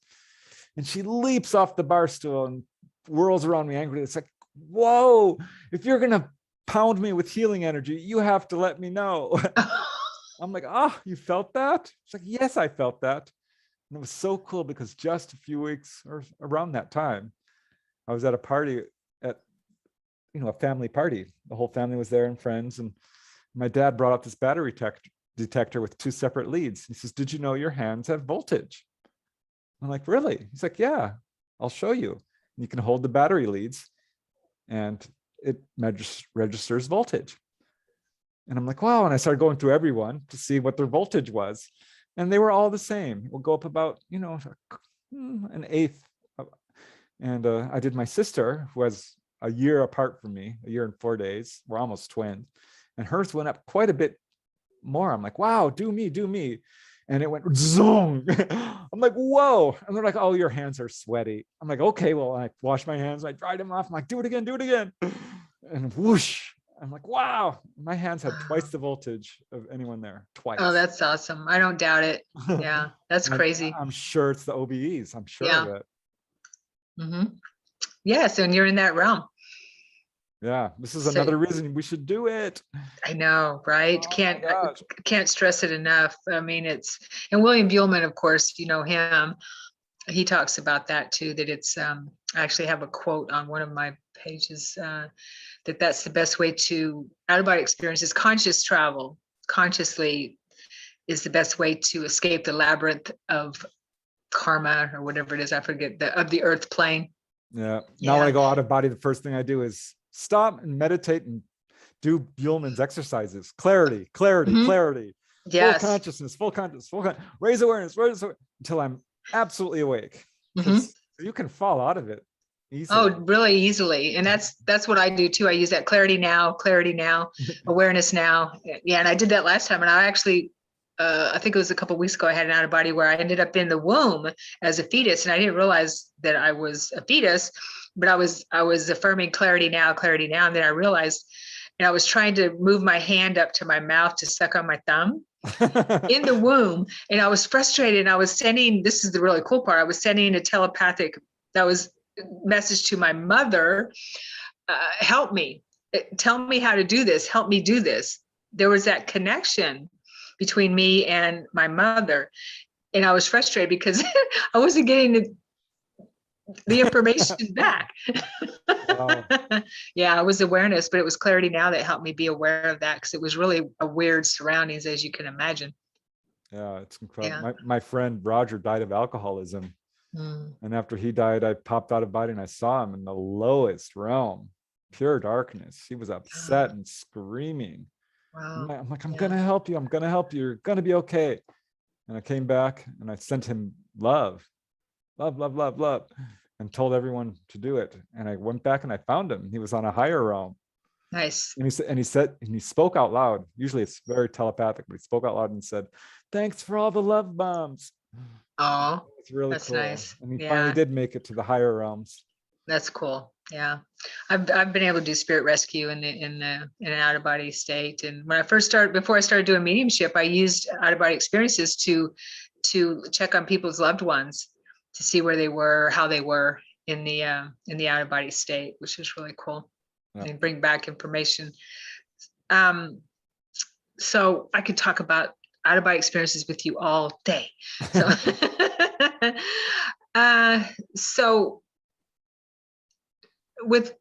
Speaker 2: And she leaps off the bar stool and whirls around me angrily. It's like, whoa, if you're going to pound me with healing energy, you have to let me know. I'm like, you felt that? She's like, yes, I felt that. And it was so cool because just a few weeks or around that time, I was at a party at, a family party. The whole family was there and friends. And my dad brought out this battery detector with 2 separate leads. He says, did you know your hands have voltage? I'm like, really? He's like, yeah, I'll show you. And you can hold the battery leads and it registers voltage. And I'm like, wow. And I started going through everyone to see what their voltage was. And they were all the same. We'll go up about, an eighth. And I did my sister, who was a year apart from me, a year and 4 days. We're almost twins. And hers went up quite a bit more. I'm like, wow, do me. And it went zoom. I'm like, whoa. And they're like, oh, your hands are sweaty. I'm like, okay, well, I washed my hands. I dried them off. I'm like, do it again. And whoosh. I'm like, wow, my hands had twice the voltage of anyone there, twice.
Speaker 1: Oh, that's awesome. I don't doubt it. Yeah, that's crazy.
Speaker 2: I'm sure it's the OBEs. I'm sure of it.
Speaker 1: Mm-hmm. Yes, and you're in that realm.
Speaker 2: Yeah, this is another reason we should do it.
Speaker 1: I know, right? Can't stress it enough. I mean, and William Buhlman, of course, you know him. He talks about that too, that it's, I actually have a quote on one of my pages, that's the best way to out-of-body experiences. Conscious travel, consciously, is the best way to escape the labyrinth of karma or whatever it is. I forget of the earth plane.
Speaker 2: Yeah. Now when I go out of body, the first thing I do is stop and meditate and do Buhlman's exercises. Clarity.
Speaker 1: Yes.
Speaker 2: Full consciousness. Raise awareness until I'm absolutely awake. You can fall out of it easily.
Speaker 1: Oh, really easily. And that's what I do too. I use that clarity now, awareness now. Yeah. And I did that last time. And I actually, I think it was a couple of weeks ago, I had an out of body where I ended up in the womb as a fetus. And I didn't realize that I was a fetus, but I was affirming clarity now. And then I realized, and I was trying to move my hand up to my mouth to suck on my thumb in the womb. And I was frustrated. And I was sending, this is the really cool part, I was sending a telepathic, that was message to my mother, help me, tell me how to do this, help me do this. There was that connection between me and my mother. And I was frustrated because I wasn't getting the information back. Wow. Yeah, it was awareness, but it was clarity now that helped me be aware of that, because it was really a weird surroundings, as you can imagine.
Speaker 2: Yeah, it's incredible.
Speaker 1: Yeah.
Speaker 2: My friend Roger died of alcoholism.
Speaker 1: Mm.
Speaker 2: And after he died, I popped out of body and I saw him in the lowest realm, pure darkness. He was upset and screaming.
Speaker 1: Wow.
Speaker 2: I'm like, I'm
Speaker 1: Yeah.
Speaker 2: gonna help you. I'm gonna help you. You're gonna be okay. And I came back and I sent him love, love, love, love, love, and told everyone to do it. And I went back and I found him. He was on a higher realm.
Speaker 1: Nice.
Speaker 2: And he spoke out loud. Usually it's very telepathic, but he spoke out loud and said, "Thanks for all the love bombs."
Speaker 1: Oh,
Speaker 2: It's really
Speaker 1: that's
Speaker 2: cool.
Speaker 1: nice.
Speaker 2: And he finally
Speaker 1: Yeah,
Speaker 2: did make it to the higher realms.
Speaker 1: that's cool. Yeah. I've been able to do spirit rescue in an out of body state. And when I first started, before I started doing mediumship, I used out of body experiences to check on people's loved ones, to see where they were, how they were in the out of body state, which is really cool.
Speaker 2: Yeah.
Speaker 1: And bring back information. So I could talk about out of body experiences with you all day. So, so with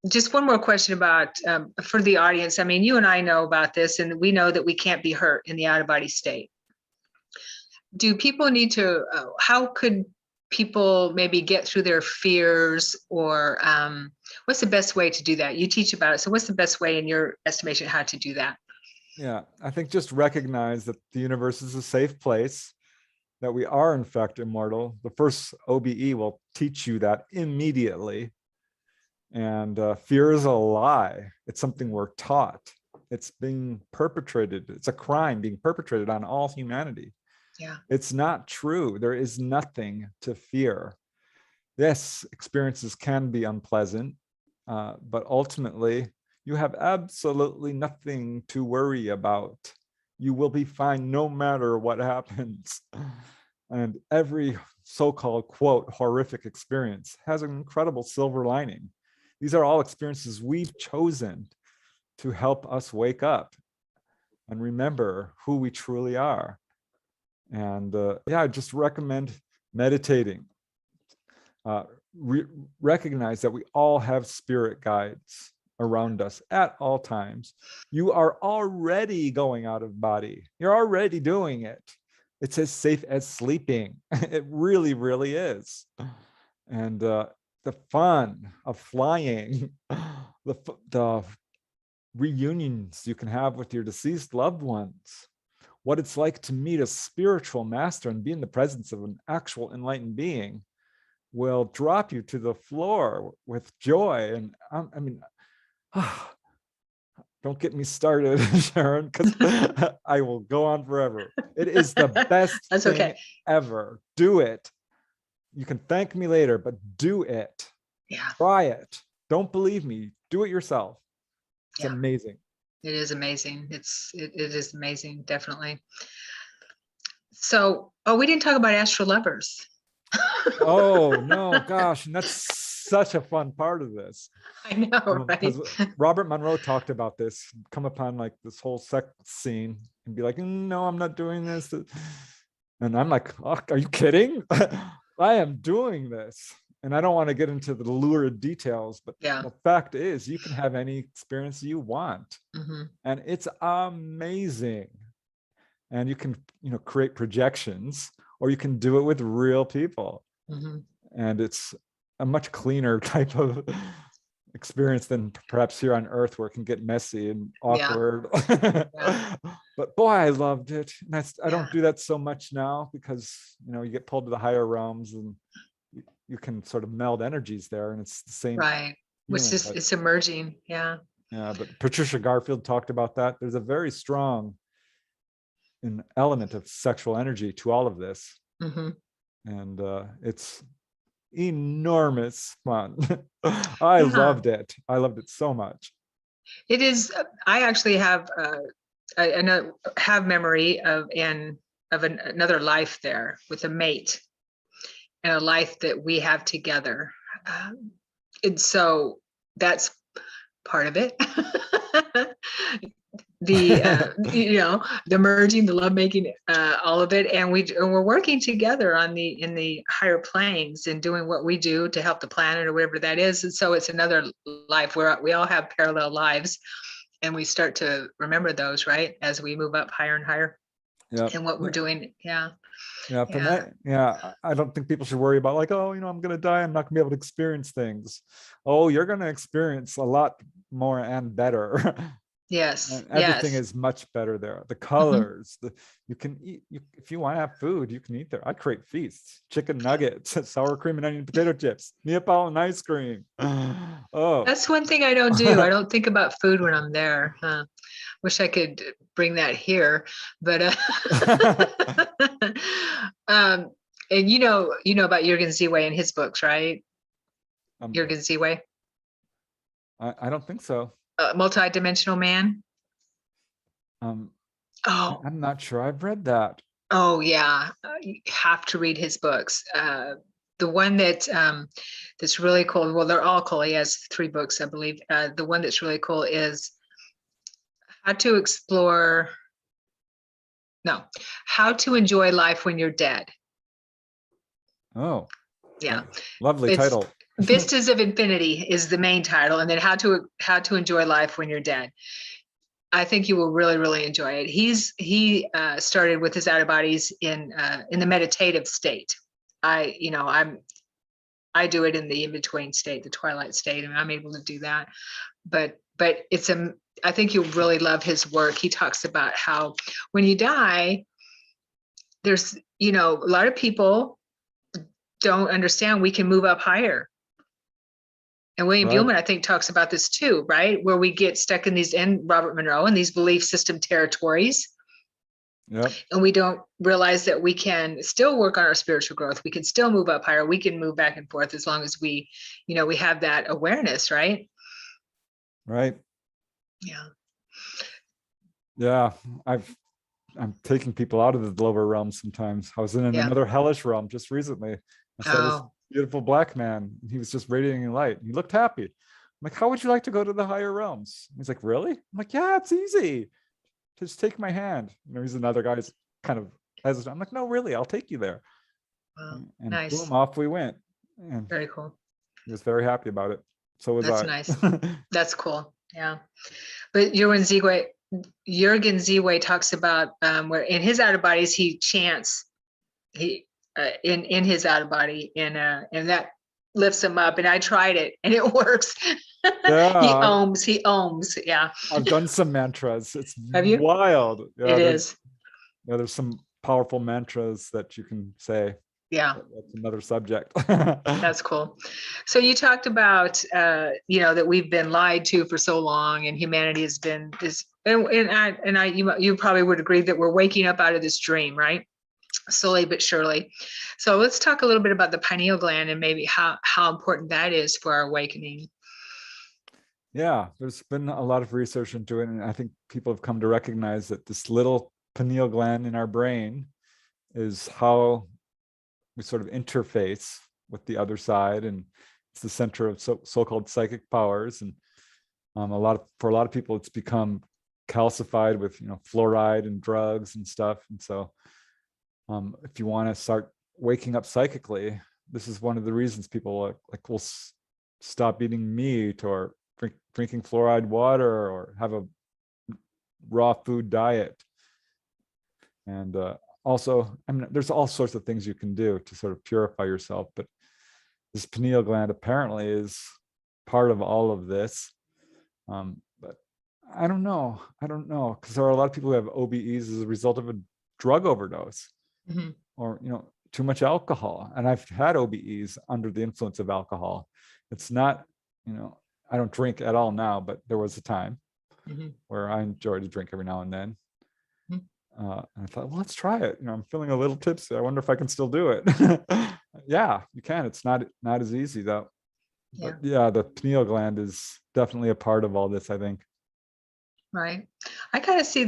Speaker 1: just one more question about for the audience. I mean, you and I know about this, and we know that we can't be hurt in the out of body state. Do people need to? How could people maybe get through their fears, or what's the best way to do that? You teach about it, so what's the best way in your estimation how to do that?
Speaker 2: Yeah, I think just recognize that the universe is a safe place, that we are in fact immortal. The first OBE will teach you that immediately. And fear is a lie. It's something we're taught. It's being perpetrated. It's a crime being perpetrated on all humanity.
Speaker 1: Yeah.
Speaker 2: It's not true. There is nothing to fear. Yes, experiences can be unpleasant, but ultimately, you have absolutely nothing to worry about. You will be fine no matter what happens. And every so-called, quote, horrific experience has an incredible silver lining. These are all experiences we've chosen to help us wake up and remember who we truly are. And yeah, I just recommend meditating. Recognize that we all have spirit guides around us at all times. You are already going out of body. You're already doing it. It's as safe as sleeping. It really, really is. And the fun of flying, the reunions you can have with your deceased loved ones, what it's like to meet a spiritual master and be in the presence of an actual enlightened being will drop you to the floor with joy. And I mean, don't get me started, Sharon, because I will go on forever. It is the best
Speaker 1: That's
Speaker 2: thing
Speaker 1: okay.
Speaker 2: ever. Do it. You can thank me later, but do it.
Speaker 1: Yeah.
Speaker 2: Try it. Don't believe me. Do it yourself. It's
Speaker 1: Yeah.
Speaker 2: amazing.
Speaker 1: It is amazing. It is amazing, definitely. So, we didn't talk about astral lovers.
Speaker 2: Oh no, gosh, and that's such a fun part of this.
Speaker 1: I know, right?
Speaker 2: Because Robert Monroe talked about this, come upon like this whole sex scene and be like, no, I'm not doing this. And I'm like, oh, are you kidding? I am doing this. And I don't want to get into the lurid details, but
Speaker 1: Yeah.
Speaker 2: the fact is you can have any experience you want.
Speaker 1: Mm-hmm.
Speaker 2: And it's amazing. And you can, create projections, or you can do it with real people.
Speaker 1: Mm-hmm.
Speaker 2: And it's a much cleaner type of experience than perhaps here on Earth, where it can get messy and awkward.
Speaker 1: Yeah.
Speaker 2: But boy, I loved it. And I don't do that so much now, because you get pulled to the higher realms and you can sort of meld energies there, and it's the same.
Speaker 1: Right. Which is, it's emerging. Yeah.
Speaker 2: Yeah, but Patricia Garfield talked about that. There's a very strong an element of sexual energy to all of this.
Speaker 1: Mm-hmm.
Speaker 2: And it's enormous fun. I loved it. I loved it so much.
Speaker 1: It is. I actually have memory of another life there with a mate, and a life that we have together. And so that's part of it. The merging, the lovemaking, all of it, and we're working together in the higher planes and doing what we do to help the planet or whatever that is. And so it's another life where we all have parallel lives, and we start to remember those, right, as we move up higher and higher.
Speaker 2: Yeah.
Speaker 1: and what we're doing. Yeah.
Speaker 2: Yeah, and
Speaker 1: Yeah.
Speaker 2: I don't think people should worry about like, oh, I'm gonna die, I'm not gonna be able to experience things. Oh, you're gonna experience a lot more and better.
Speaker 1: Yes.
Speaker 2: And everything
Speaker 1: Yes.
Speaker 2: is much better there. The
Speaker 1: Mhm.
Speaker 2: colors, you can eat, if you want to have food, you can eat there. I create feasts, chicken nuggets, sour cream and onion potato chips, Neapolitan ice cream. Oh.
Speaker 1: That's one thing I don't do. I don't think about food when I'm there. Wish I could bring that here, but um, and you know about Jürgen Ziewe and his books, right?
Speaker 2: um,
Speaker 1: Jürgen Ziewe,
Speaker 2: I don't think so.
Speaker 1: Multi-dimensional man.
Speaker 2: Um,
Speaker 1: Oh,
Speaker 2: I'm not sure I've read that.
Speaker 1: oh yeah, you have to read his books. The one that's really cool. Well, they're all cool. He has 3 books, I believe. The one that's really cool is how to explore. No, how to enjoy life when you're dead.
Speaker 2: Oh,
Speaker 1: Yeah,
Speaker 2: lovely
Speaker 1: it's
Speaker 2: title.
Speaker 1: Vistas of Infinity is the main title, and then how to enjoy life when you're dead. I think you will really, really enjoy it. He started with his outer bodies in the meditative state. I do it in the in between state, the twilight state, and I'm able to do that. But I think you'll really love his work. He talks about how when you die, there's a lot of people don't understand we can move up higher. And William
Speaker 2: Right.
Speaker 1: Buhlman, I think, talks about this too, right? Where we get stuck in these, and Robert Monroe, in these belief system territories.
Speaker 2: Yep.
Speaker 1: And we don't realize that we can still work on our spiritual growth. We can still move up higher. We can move back and forth as long as we have that awareness, right?
Speaker 2: Right.
Speaker 1: Yeah.
Speaker 2: Yeah. I'm taking people out of the lower realm sometimes. I was in
Speaker 1: Yeah.
Speaker 2: another hellish realm just recently. I saw this
Speaker 1: Oh,
Speaker 2: beautiful black man. He was just radiating light. He looked happy. I'm like, how would you like to go to the higher realms? He's like, really? I'm like, yeah, it's easy. Just take my hand. He's another guy's kind of hesitant. I'm like, no, really, I'll take you there.
Speaker 1: wow.
Speaker 2: And
Speaker 1: Nice.
Speaker 2: boom, off we went. And
Speaker 1: Very cool.
Speaker 2: he was very happy about it. So was
Speaker 1: That's
Speaker 2: I.
Speaker 1: nice. That's cool. Yeah. But Jürgen Ziewe talks about where in his outer bodies he chants in his outer body, and that lifts him up. And I tried it, and it works. He
Speaker 2: Yeah,
Speaker 1: ohms. He ohms. Yeah.
Speaker 2: I've done some mantras. It's
Speaker 1: Have you?
Speaker 2: wild.
Speaker 1: It is.
Speaker 2: There's some powerful mantras that you can say.
Speaker 1: Yeah.
Speaker 2: That's another subject.
Speaker 1: That's cool. So you talked about that we've been lied to for so long, and humanity has been this, you probably would agree that we're waking up out of this dream, right? Slowly but surely. So let's talk a little bit about the pineal gland and maybe how important that is for our awakening.
Speaker 2: Yeah, there's been a lot of research into it, and I think people have come to recognize that this little pineal gland in our brain is how we sort of interface with the other side, and it's the center of so-called psychic powers. And for a lot of people, it's become calcified with fluoride and drugs and stuff. And so, if you want to start waking up psychically, this is one of the reasons people will stop eating meat or drinking fluoride water or have a raw food diet. And also, there's all sorts of things you can do to sort of purify yourself, but this pineal gland apparently is part of all of this. But I don't know, because there are a lot of people who have OBEs as a result of a drug overdose, mm-hmm. or too much alcohol. And I've had OBEs under the influence of alcohol. It's not, I don't drink at all now, but there was a time mm-hmm. where I enjoyed a drink every now and then. And I thought, well, let's try it. I'm feeling a little tipsy. I wonder if I can still do it. Yeah, you can. It's not as easy though. Yeah. But yeah, the pineal gland is definitely a part of all this, I think.
Speaker 1: Right. I kind of see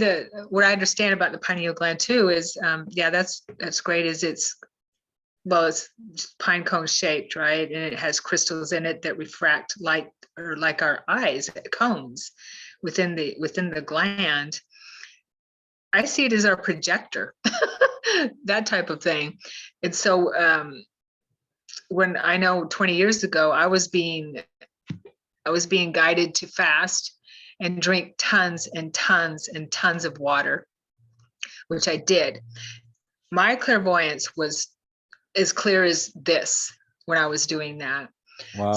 Speaker 1: what I understand about the pineal gland too is, that's great. Is it's pine cone shaped, right? And it has crystals in it that refract light, or like our eyes, cones within the gland. I see it as our projector, that type of thing. And so when I know 20 years ago, I was being guided to fast and drink tons and tons and tons of water, which I did. My clairvoyance was as clear as this when I was doing that.
Speaker 2: Wow.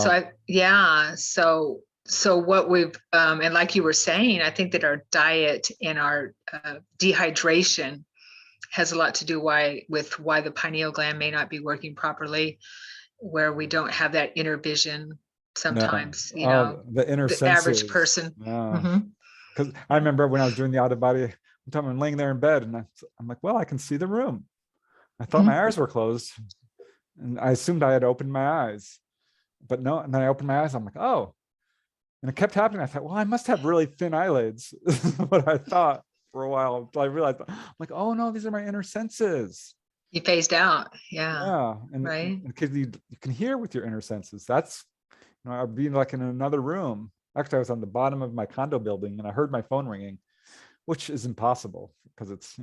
Speaker 1: So what we've, and like you were saying, I think that our diet and our dehydration has a lot to do with why the pineal gland may not be working properly, where we don't have that inner vision
Speaker 2: Yeah.
Speaker 1: sometimes,
Speaker 2: The inner
Speaker 1: the average
Speaker 2: senses.
Speaker 1: person.
Speaker 2: Yeah.
Speaker 1: Mhm.
Speaker 2: Because I remember when I was doing the out of body, one time I'm laying there in bed and I'm like, well, I can see the room. I thought my eyes were closed and I assumed I had opened my eyes, but no. And then I opened my eyes. I'm like, oh, and it kept happening. I thought, well, I must have really thin eyelids. This is what I thought for a while until I realized, I'm like, oh no, these are my inner senses.
Speaker 1: You phased out. Yeah.
Speaker 2: Yeah. And
Speaker 1: Right.
Speaker 2: because you can hear with your inner senses. That's, I'd be like in another room. Actually, I was on the bottom of my condo building and I heard my phone ringing, which is impossible because it's,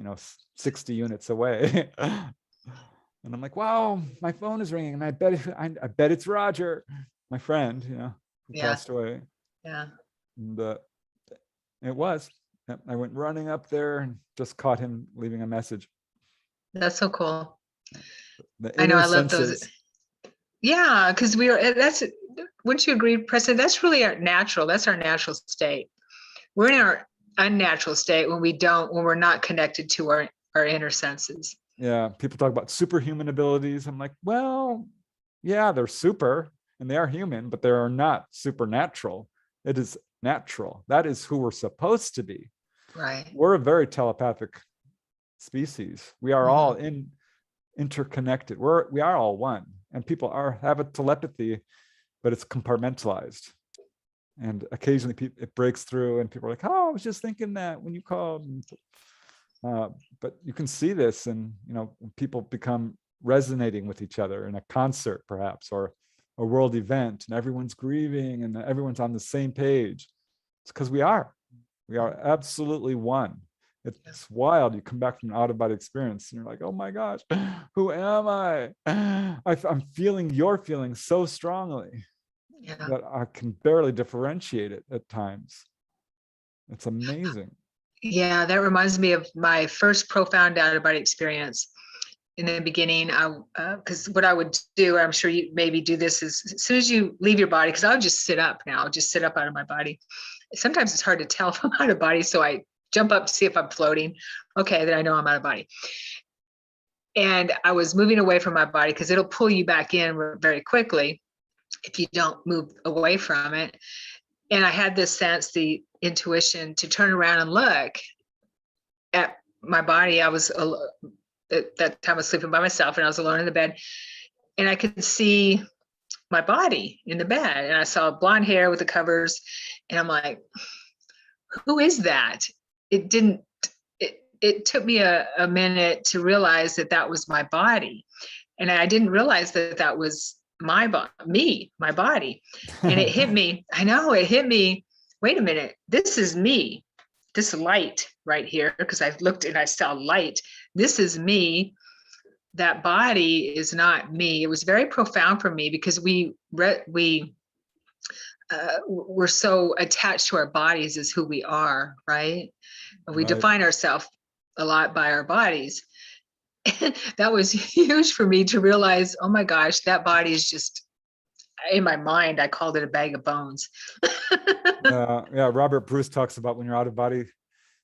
Speaker 2: 60 units away. And I'm like, wow, my phone is ringing. And I bet it's Roger, my friend, who
Speaker 1: Yeah.
Speaker 2: passed away.
Speaker 1: Yeah.
Speaker 2: And it was. I went running up there and just caught him leaving a message.
Speaker 1: That's so cool.
Speaker 2: The
Speaker 1: I know,
Speaker 2: inner
Speaker 1: I love those.
Speaker 2: senses.
Speaker 1: Yeah, because wouldn't you agree, Preston? That's really that's our natural state. We're in our unnatural state when we're not connected to our inner senses.
Speaker 2: Yeah, people talk about superhuman abilities. I'm like, well, yeah, they're super and they are human, but they are not supernatural. It is natural. That is who we're supposed to be.
Speaker 1: Right.
Speaker 2: We're a very telepathic species. We are all interconnected. We are all one, and people have a telepathy, but it's compartmentalized. And occasionally it breaks through, and people are like, "Oh, I was just thinking that when you called." But you can see this, and people become resonating with each other in a concert, perhaps, or a world event, and everyone's grieving, and everyone's on the same page. It's because we are absolutely one. It's wild. You come back from an out-of-body experience and you're like, oh my gosh, who am I? I'm feeling your feelings so strongly that I can barely differentiate it at times. It's amazing.
Speaker 1: Yeah, that reminds me of my first profound out-of-body experience. In the beginning, because what I would do, I'm sure you maybe do this, is as soon as you leave your body, because I'll just sit up now, just sit up out of my body. Sometimes it's hard to tell if I'm out of body, so I jump up to see if I'm floating. Okay, then I know I'm out of body. And I was moving away from my body because it'll pull you back in very quickly if you don't move away from it. And I had this sense, the intuition, to turn around and look at my body. I was at that time I was sleeping by myself and I was alone in the bed, and I could see my body in the bed, and I saw blonde hair with the covers, and I'm like, who is that? It took me a minute to realize that was my body, and I didn't realize that was my body. And it hit me. I know, it hit me. Wait a minute, this is me. This light right here, because I looked and I saw light. This is me. That body is not me. It was very profound for me because we're so attached to our bodies as who we are, right? We define ourselves a lot by our bodies. That was huge for me to realize, oh my gosh, that body is just, in my mind, I called it a bag of bones.
Speaker 2: Yeah, Robert Bruce talks about when you're out of body,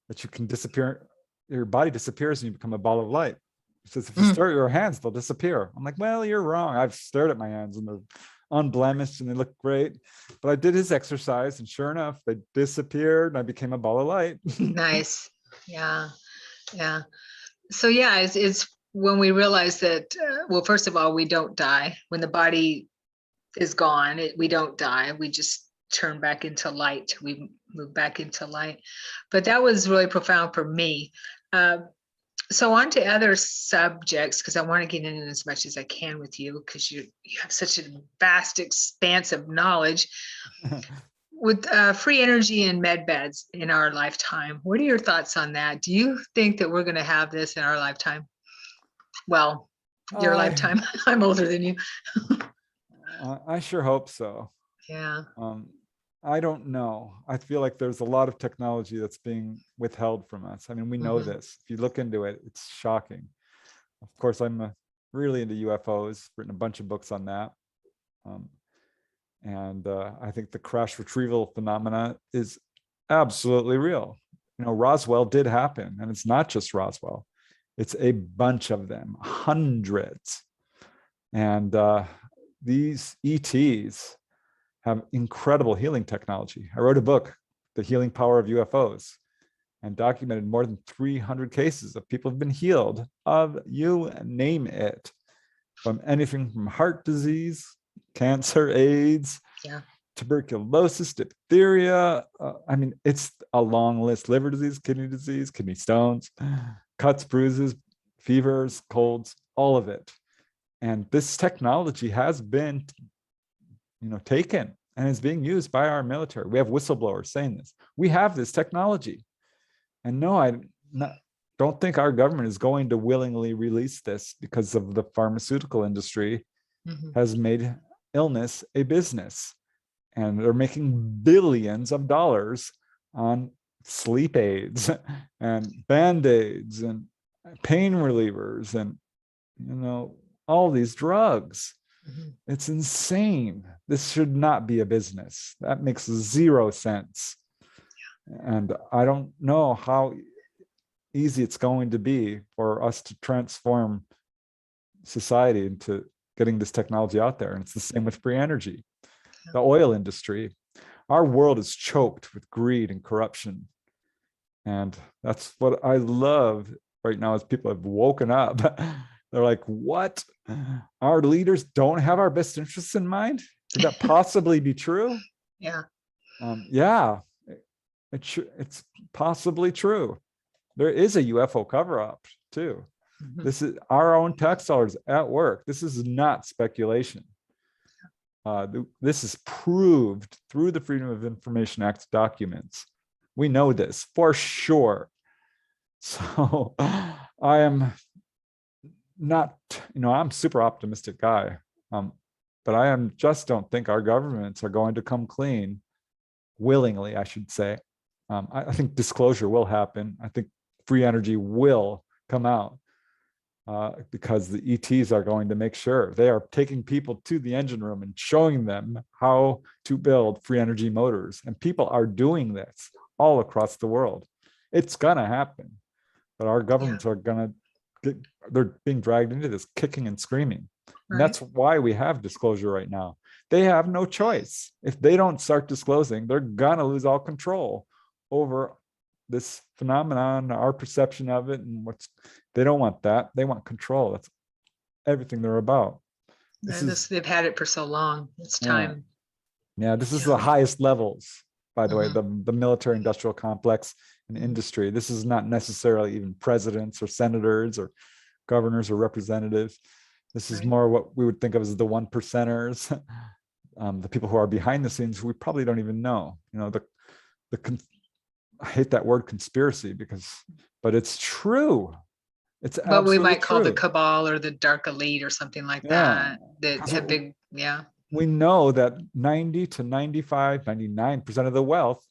Speaker 2: that you can disappear, your body disappears and you become a ball of light. He says, if you stare at your hands, they'll disappear. I'm like, well, you're wrong. I've stared at my hands and they're unblemished and they look great. But I did his exercise and sure enough, they disappeared and I became a ball of light.
Speaker 1: Nice. Yeah. Yeah. So yeah, it's when we realize that, well, first of all, we don't die. When the body is gone, we don't die. We just turn back into light. We move back into light. But that was really profound for me. So on to other subjects, because I want to get in as much as I can with you, because you have such a vast expanse of knowledge. With free energy and med beds in our lifetime, what are your thoughts on that? Do you think that we're going to have this in our lifetime? Well, your lifetime. I'm older than you.
Speaker 2: I sure hope so.
Speaker 1: Yeah.
Speaker 2: I don't know. I feel like there's a lot of technology that's being withheld from us. I mean, we know
Speaker 1: Mhm.
Speaker 2: this. If you look into it, it's shocking. Of course, I'm really into UFOs, written a bunch of books on that. Um, and I think the crash retrieval phenomena is absolutely real. You know, Roswell did happen, and it's not just Roswell. It's a bunch of them, hundreds. And these ETs have incredible healing technology. I wrote a book, The Healing Power of UFOs, and documented more than 300 cases of people who've been healed of, you name it, from anything from heart disease, cancer, AIDS,
Speaker 1: Yeah.
Speaker 2: tuberculosis, diphtheria. I mean, it's a long list. Liver disease, kidney stones, cuts, bruises, fevers, colds, all of it. And this technology has been, taken and is being used by our military. We have whistleblowers saying this. We have this technology. And no, don't think our government is going to willingly release this, because of the pharmaceutical industry
Speaker 1: Mhm.
Speaker 2: has made illness a business. And they're making billions of dollars on sleep aids and band-aids and pain relievers and, all these drugs.
Speaker 1: Mhm.
Speaker 2: It's insane. This should not be a business. That makes zero sense. And I don't know how easy it's going to be for us to transform society into getting this technology out there. And it's the same with free energy. The oil industry, our world is choked with greed and corruption. And that's what I love right now, is people have woken up. They're like, what? Our leaders don't have our best interests in mind? Could that possibly be true?
Speaker 1: Yeah.
Speaker 2: Yeah, it's possibly true. There is a UFO cover-up too.
Speaker 1: Mhm.
Speaker 2: This is our own tax dollars at work. This is not speculation. This is proved through the Freedom of Information Act documents. We know this for sure. So I am not, I'm a super optimistic guy. But I just don't think our governments are going to come clean willingly, I should say. I think disclosure will happen. I think free energy will come out, because the ETs are going to make sure they are taking people to the engine room and showing them how to build free energy motors. And people are doing this all across the world. It's going to happen, but our governments are going to they're being dragged into this kicking and screaming. And that's why we have disclosure right now. They have no choice. If they don't start disclosing, they're going to lose all control over this phenomenon, our perception of it, and they don't want that. They want control. That's everything they're about.
Speaker 1: They've had it for so long. It's time.
Speaker 2: Yeah, this is the highest levels, by the way,
Speaker 1: Mhm.
Speaker 2: the military industrial complex and industry. This is not necessarily even presidents or senators or governors or representatives. This is more what we would think of as the one percenters, the people who are behind the scenes who we probably don't even know. I hate that word conspiracy, but it's true. It's
Speaker 1: What we
Speaker 2: absolutely
Speaker 1: might call the
Speaker 2: true.
Speaker 1: cabal or the dark elite or something like
Speaker 2: Yeah,
Speaker 1: that have big,
Speaker 2: we know that 90 to 95, 99% of the wealth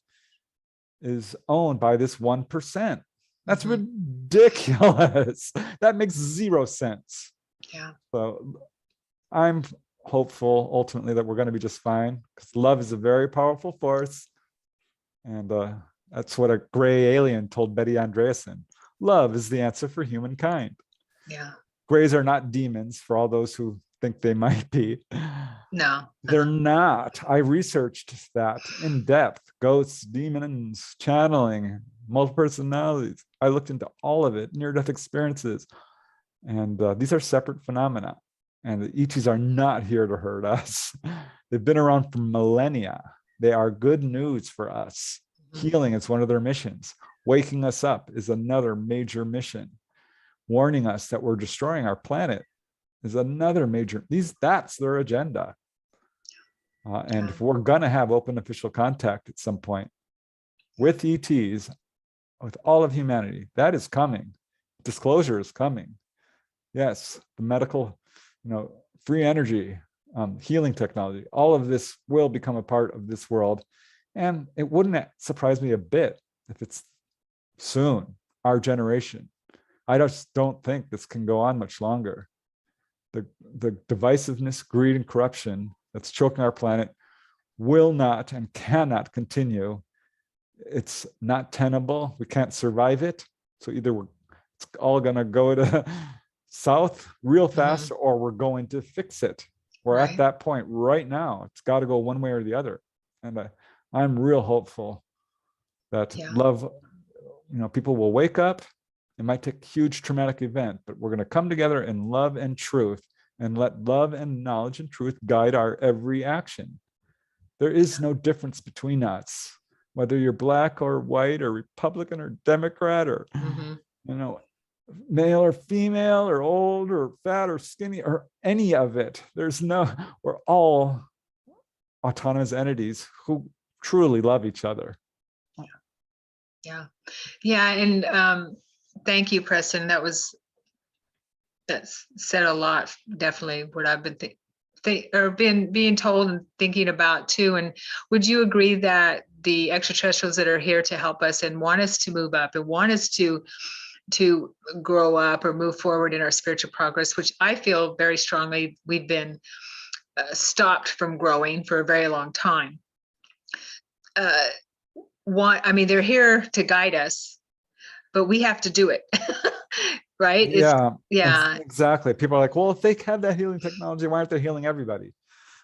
Speaker 2: is owned by this 1%. That's ridiculous. That makes zero sense.
Speaker 1: Yeah.
Speaker 2: So I'm hopeful ultimately that we're going to be just fine, because love is a very powerful force. And that's what a gray alien told Betty Andreasson. Love is the answer for humankind.
Speaker 1: Yeah.
Speaker 2: Grays are not demons, for all those who think they might be.
Speaker 1: No.
Speaker 2: They're not. I researched that in depth. Ghosts, demons, channeling, multiple personalities. I looked into all of it, near-death experiences. And these are separate phenomena. And the ETs are not here to hurt us. They've been around for millennia. They are good news for us. Healing is one of their missions. Waking us up is another major mission. Warning us that we're destroying our planet is another major. That's their agenda. And if we're going to have open official contact at some point with ETs, with all of humanity, that is coming. Disclosure is coming. Yes, the medical, free energy, healing technology, all of this will become a part of this world. And it wouldn't surprise me a bit if it's soon, our generation. I just don't think this can go on much longer. The divisiveness, greed, and corruption that's choking our planet will not and cannot continue. It's not tenable. We can't survive it. So either it's all going to go to south real fast, or we're going to fix it. We're at that point right now. It's got to go one way or the other. And I'm real hopeful that love, people will wake up. It might take a huge traumatic event, but we're going to come together in love and truth, and let love and knowledge and truth guide our every action. There is no difference between us, whether you're black or white or Republican or Democrat or, male or female or old or fat or skinny or any of it. We're all autonomous entities who truly love each other.
Speaker 1: Yeah. And thank you, Preston. That's said a lot. Definitely what I've been being told and thinking about too. And would you agree that the extraterrestrials that are here to help us and want us to move up and want us to grow up or move forward in our spiritual progress, which I feel very strongly we've been stopped from growing for a very long time. They're here to guide us, but we have to do it. Right?
Speaker 2: Yeah, exactly. People are like, well, if they have that healing technology, why aren't they healing everybody? I'm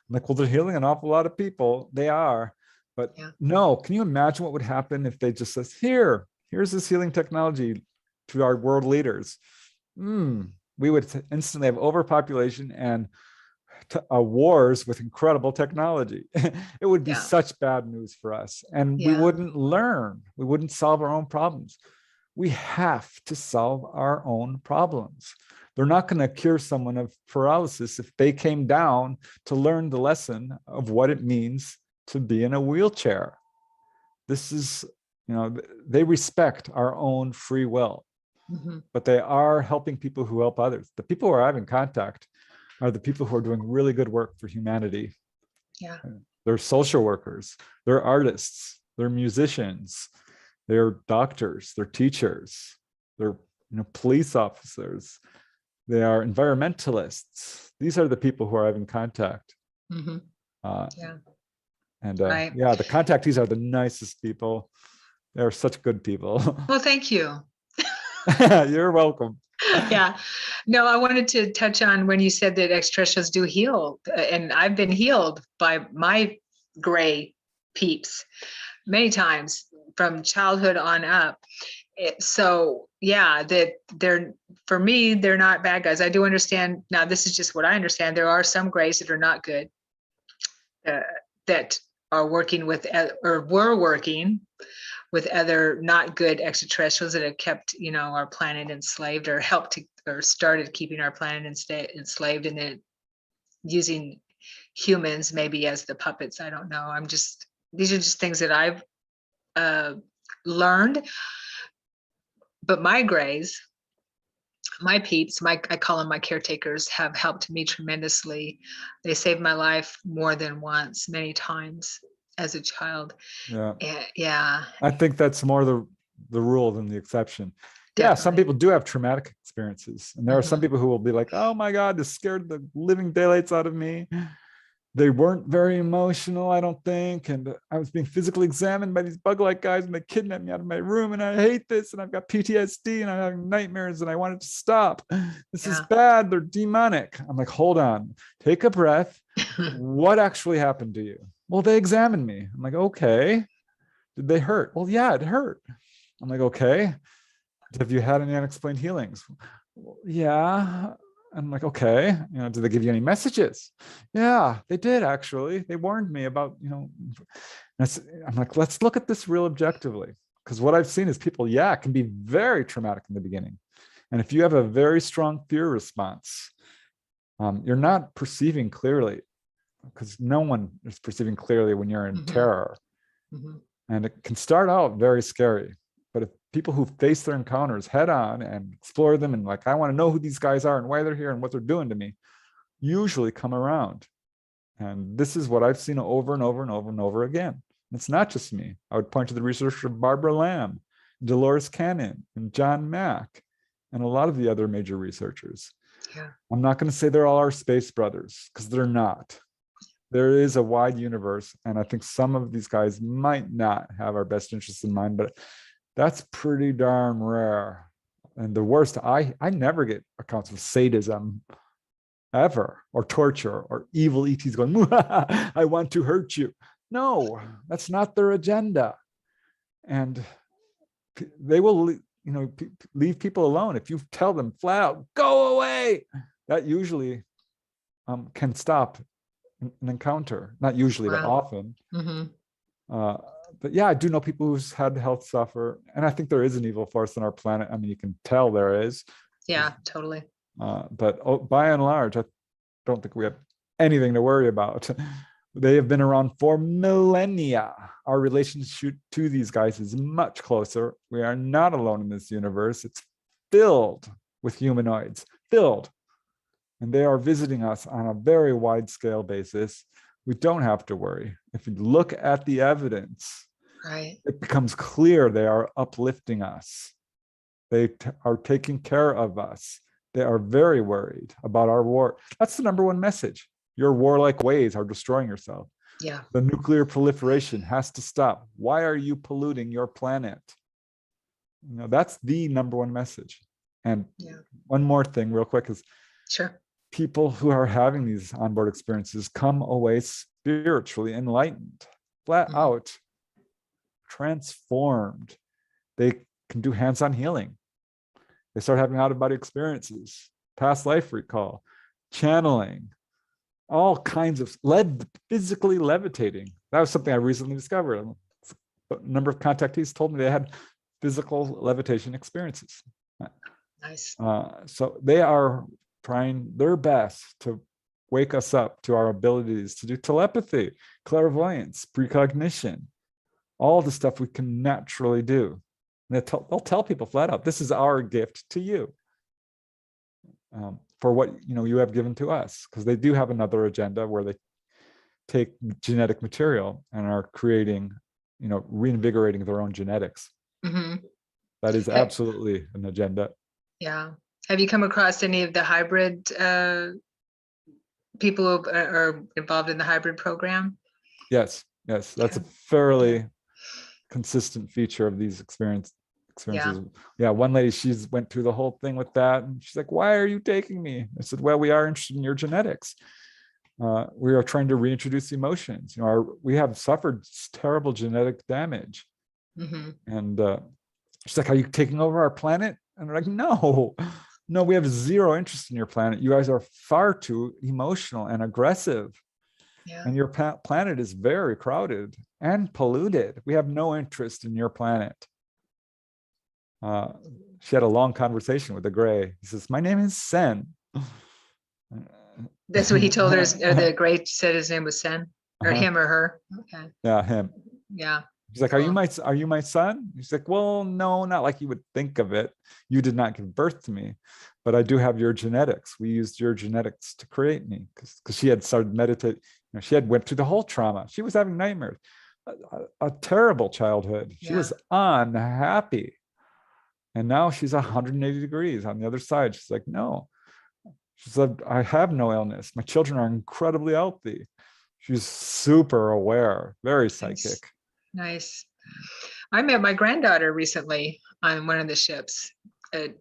Speaker 2: like, well, they're healing an awful lot of people. They are. But no, can you imagine what would happen if they just says, here's this healing technology to our world leaders? We would instantly have overpopulation and wars with incredible technology. It would be such bad news for us. And we wouldn't learn. We wouldn't solve our own problems. We have to solve our own problems. They're not going to cure someone of paralysis if they came down to learn the lesson of what it means to be in a wheelchair. This is, they respect our own free will, but they are helping people who help others. The people who are having contact are the people who are doing really good work for humanity. They're social workers, they're artists, they're musicians, they're doctors, they're teachers, they're police officers, they are environmentalists. These are the people who are having contact. The contactees are the nicest people. They're such good people.
Speaker 1: Well, thank you.
Speaker 2: You're welcome.
Speaker 1: No, I wanted to touch on when you said that extraterrestrials do heal, and I've been healed by my gray peeps many times from childhood on up. That for me, they're not bad guys. I do understand. Now, this is just what I understand. There are some grays that are not good, that are working with, or were working with other not good extraterrestrials that have kept, our planet enslaved, or helped to, or started keeping our planet enslaved, and then using humans maybe as the puppets. I don't know. These are just things that I've learned. But my grays, my peeps, I call them my caretakers, have helped me tremendously. They saved my life more than once, many times as a child. I
Speaker 2: think that's more the rule than the exception.
Speaker 1: Definitely.
Speaker 2: Some people do have traumatic experiences, and there are some people who will be like, oh my God, this scared the living daylights out of me. They weren't very emotional, I don't think. And I was being physically examined by these bug-like guys, and they kidnapped me out of my room, and I hate this, and I've got PTSD, and I'm having nightmares, and I want it to stop. This is bad. They're demonic. I'm like, hold on, take a breath. What actually happened to you? Well, they examined me. I'm like, okay. Did they hurt? Well, yeah, it hurt. I'm like, okay. Have you had any unexplained healings? Well, yeah. I'm like, okay, did they give you any messages? Yeah, they did, actually. They warned me about, I'm like, let's look at this real objectively. Because what I've seen is people, it can be very traumatic in the beginning. And if you have a very strong fear response, you're not perceiving clearly, because no one is perceiving clearly when you're in terror. And it can start out very scary. But if people who face their encounters head on and explore them, and like, I want to know who these guys are and why they're here and what they're doing to me, usually come around. And this is what I've seen over and over and over and over again. And it's not just me. I would point to the research of Barbara Lamb, Dolores Cannon, and John Mack, and a lot of the other major researchers.
Speaker 1: Yeah.
Speaker 2: I'm not going to say they're all our space brothers, because they're not. There is a wide universe, and I think some of these guys might not have our best interests in mind, but that's pretty darn rare. And the worst, I never get accounts of sadism ever, or torture, or evil ETs going, I want to hurt you. No, that's not their agenda. And they will, leave people alone. If you tell them flat out, go away, that usually can stop an encounter. Not usually, but often. But yeah, I do know people who's had health suffer, and I think there is an evil force on our planet. I mean, you can tell there is.
Speaker 1: Yeah, totally.
Speaker 2: But by and large, I don't think we have anything to worry about. They have been around for millennia. Our relationship to these guys is much closer. We are not alone in this universe. It's filled with humanoids, filled. And they are visiting us on a very wide scale basis. We don't have to worry. If you look at the evidence,
Speaker 1: right,
Speaker 2: it becomes clear they are uplifting us. They are taking care of us. They are very worried about our war. That's the number one message. Your warlike ways are destroying yourself.
Speaker 1: Yeah.
Speaker 2: The nuclear proliferation has to stop. Why are you polluting your planet? That's the number one message. And one more thing real quick is,
Speaker 1: sure,
Speaker 2: people who are having these onboard experiences come away spiritually enlightened, flat out transformed. They can do hands-on healing. They start having out-of-body experiences, past life recall, channeling, all kinds of physically levitating. That was something I recently discovered. A number of contactees told me they had physical levitation experiences.
Speaker 1: Nice.
Speaker 2: So they are trying their best to wake us up to our abilities to do telepathy, clairvoyance, precognition, all the stuff we can naturally do. And they'll tell people flat out, this is our gift to you. For what you have given to us, because they do have another agenda where they take genetic material and are creating, reinvigorating their own genetics. That is absolutely an agenda.
Speaker 1: Yeah. Have you come across any of the hybrid people who are involved in the hybrid program?
Speaker 2: Yes. That's a fairly consistent feature of these experiences. Yeah, one lady, she's went through the whole thing with that, and she's like, why are you taking me? I said, well, we are interested in your genetics. We are trying to reintroduce emotions. We have suffered terrible genetic damage. And she's like, are you taking over our planet? And they're like, no, we have zero interest in your planet. You guys are far too emotional and aggressive. And your planet is very crowded and polluted. We have no interest in your planet. She had a long conversation with the gray. He says, my name is Sen.
Speaker 1: That's what he told her. The gray said his name was Sen, or him or her. Okay.
Speaker 2: Yeah, him.
Speaker 1: Yeah.
Speaker 2: He's like, are you my son? He's like, well, no, not like you would think of it. You did not give birth to me, but I do have your genetics. We used your genetics to create me, because she had started meditating. She had went through the whole trauma. She was having nightmares, a terrible childhood. She was unhappy. And now she's 180 degrees on the other side. She's like, no. She said, I have no illness. My children are incredibly healthy. She's super aware, very psychic.
Speaker 1: Nice. I met my granddaughter recently on one of the ships from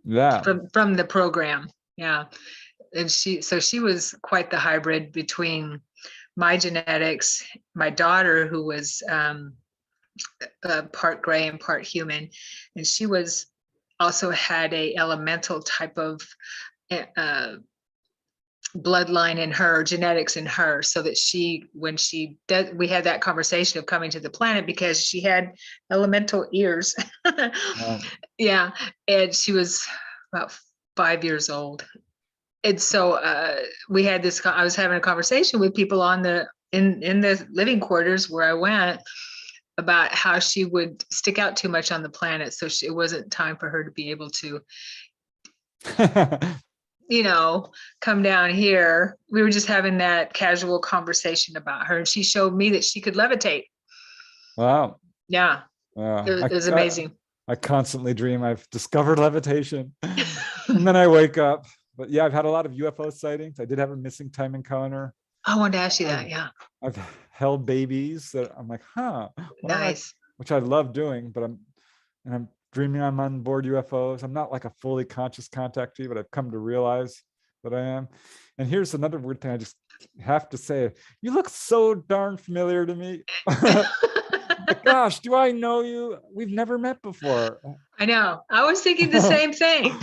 Speaker 1: the program. Yeah. And she was quite the hybrid between my genetics, my daughter, who was part gray and part human, and she was also had a elemental type of bloodline in her, genetics in her, so that we had that conversation of coming to the planet because she had elemental ears. Yeah, and she was about 5 years old, and so we had this. I was having a conversation with people in the living quarters where I went, about how she would stick out too much on the planet. So it wasn't time for her to be able to come down here. We were just having that casual conversation about her, and she showed me that she could levitate.
Speaker 2: Wow.
Speaker 1: Yeah, it was amazing.
Speaker 2: I constantly dream I've discovered levitation, and then I wake up. But yeah, I've had a lot of UFO sightings. I did have a missing time encounter.
Speaker 1: I wanted to ask you that. Yeah.
Speaker 2: I've held babies that I'm like,
Speaker 1: Nice.
Speaker 2: which I love doing, but I'm dreaming I'm on board UFOs. I'm not like a fully conscious contactee, but I've come to realize that I am. And here's another weird thing I just have to say. You look so darn familiar to me. Gosh, do I know you? We've never met before.
Speaker 1: I know. I was thinking the same thing.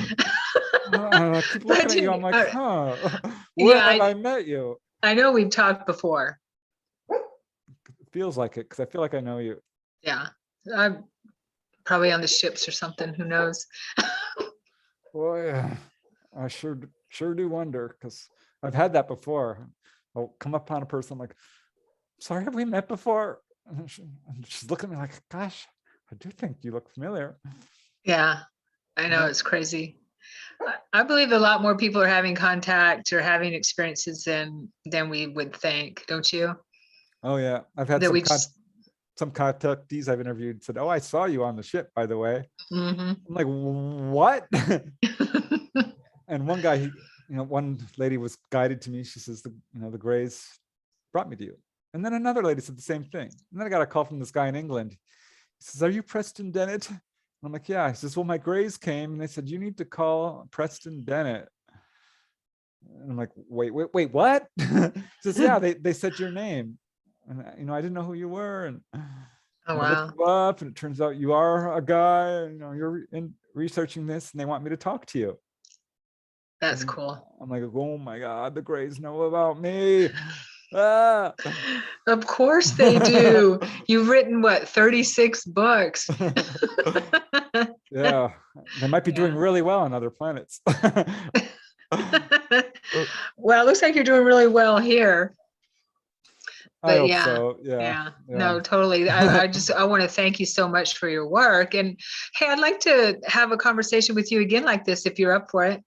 Speaker 2: I keep looking at you. I'm like, where have I met you?
Speaker 1: I know we've talked before.
Speaker 2: It feels like it because I feel like I know you.
Speaker 1: Yeah. I'm probably on the ships or something. Who knows?
Speaker 2: Boy, I sure do wonder, because I've had that before. I'll come upon a person, I'm like, sorry, have we met before? And she's looking at me like, gosh, I do think you look familiar.
Speaker 1: Yeah, I know. It's crazy. I believe a lot more people are having contact or having experiences than we would think, don't you?
Speaker 2: Oh yeah, I've had some contactees I've interviewed said, "Oh, I saw you on the ship, by the way."
Speaker 1: Mm-hmm.
Speaker 2: I'm like, "What?" And one guy, one lady was guided to me. She says, "The Greys brought me to you." And then another lady said the same thing. And then I got a call from this guy in England. He says, "Are you Preston Dennett?" And I'm like, "Yeah." He says, "Well, my Greys came and they said you need to call Preston Dennett." And I'm like, "Wait, what?" He says, "Yeah, they said your name." And I didn't know who you were, and
Speaker 1: Oh,
Speaker 2: I looked you up, and it turns out you are a guy. You're researching this, and they want me to talk to you.
Speaker 1: That's cool.
Speaker 2: I'm like, oh my God, the Greys know about me. Ah.
Speaker 1: Of course they do. You've written what, 36 books?
Speaker 2: Yeah, they might be doing really well on other planets.
Speaker 1: Well, it looks like you're doing really well here.
Speaker 2: I hope so. Yeah.
Speaker 1: No, totally. I want to thank you so much for your work. And hey, I'd like to have a conversation with you again like this if you're up for it.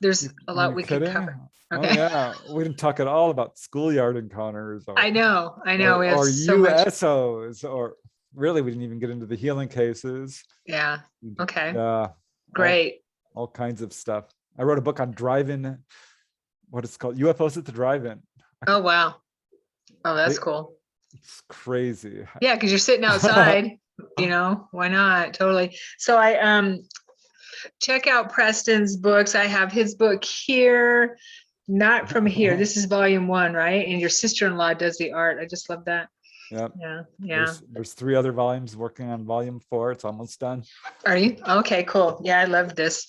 Speaker 1: There's a lot we can cover.
Speaker 2: Okay. Oh yeah, we didn't talk at all about schoolyard encounters.
Speaker 1: I know.
Speaker 2: Or USOs, or really, we didn't even get into the healing cases.
Speaker 1: Yeah. Okay.
Speaker 2: Yeah.
Speaker 1: Great.
Speaker 2: All kinds of stuff. I wrote a book on drive-in. What it's called, UFOs at the drive-in.
Speaker 1: Oh wow. Oh, that's cool.
Speaker 2: It's crazy.
Speaker 1: Yeah, because you're sitting outside. Why not? Totally. So I check out Preston's books. I have his book here, not from here. This is volume 1, right? And your sister-in-law does the art. I just love that.
Speaker 2: Yep.
Speaker 1: Yeah.
Speaker 2: There's 3 other volumes, working on volume 4. It's almost done.
Speaker 1: Are you? Okay, cool. Yeah, I love this.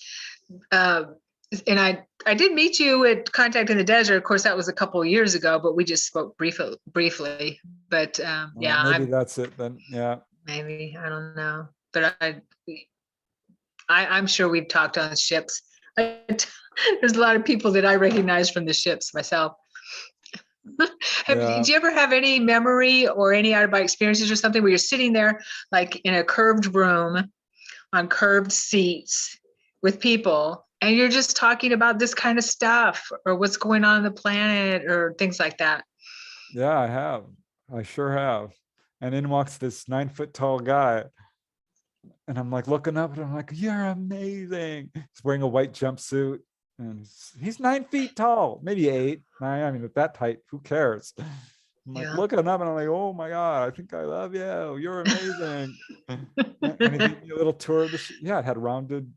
Speaker 1: And I did meet you at Contact in the Desert. Of course, that was a couple of years ago, but we just spoke briefly. But
Speaker 2: maybe that's it then. Yeah.
Speaker 1: Maybe, I don't know. But I'm sure we've talked on ships. There's a lot of people that I recognize from the ships myself. Did you ever have any memory or any out-of-body experiences or something where you're sitting there like in a curved room on curved seats with people and you're just talking about this kind of stuff or what's going on the planet or things like that?
Speaker 2: Yeah, I have. I sure have. And in walks this 9-foot tall guy. And I'm like looking up and I'm like, you're amazing. He's wearing a white jumpsuit and he's 9 feet tall, maybe 8, 9. I mean, at that height, who cares? I'm like looking up and I'm like, oh my God, I think I love you. You're amazing. And he gave me a little tour of the yeah, it had rounded.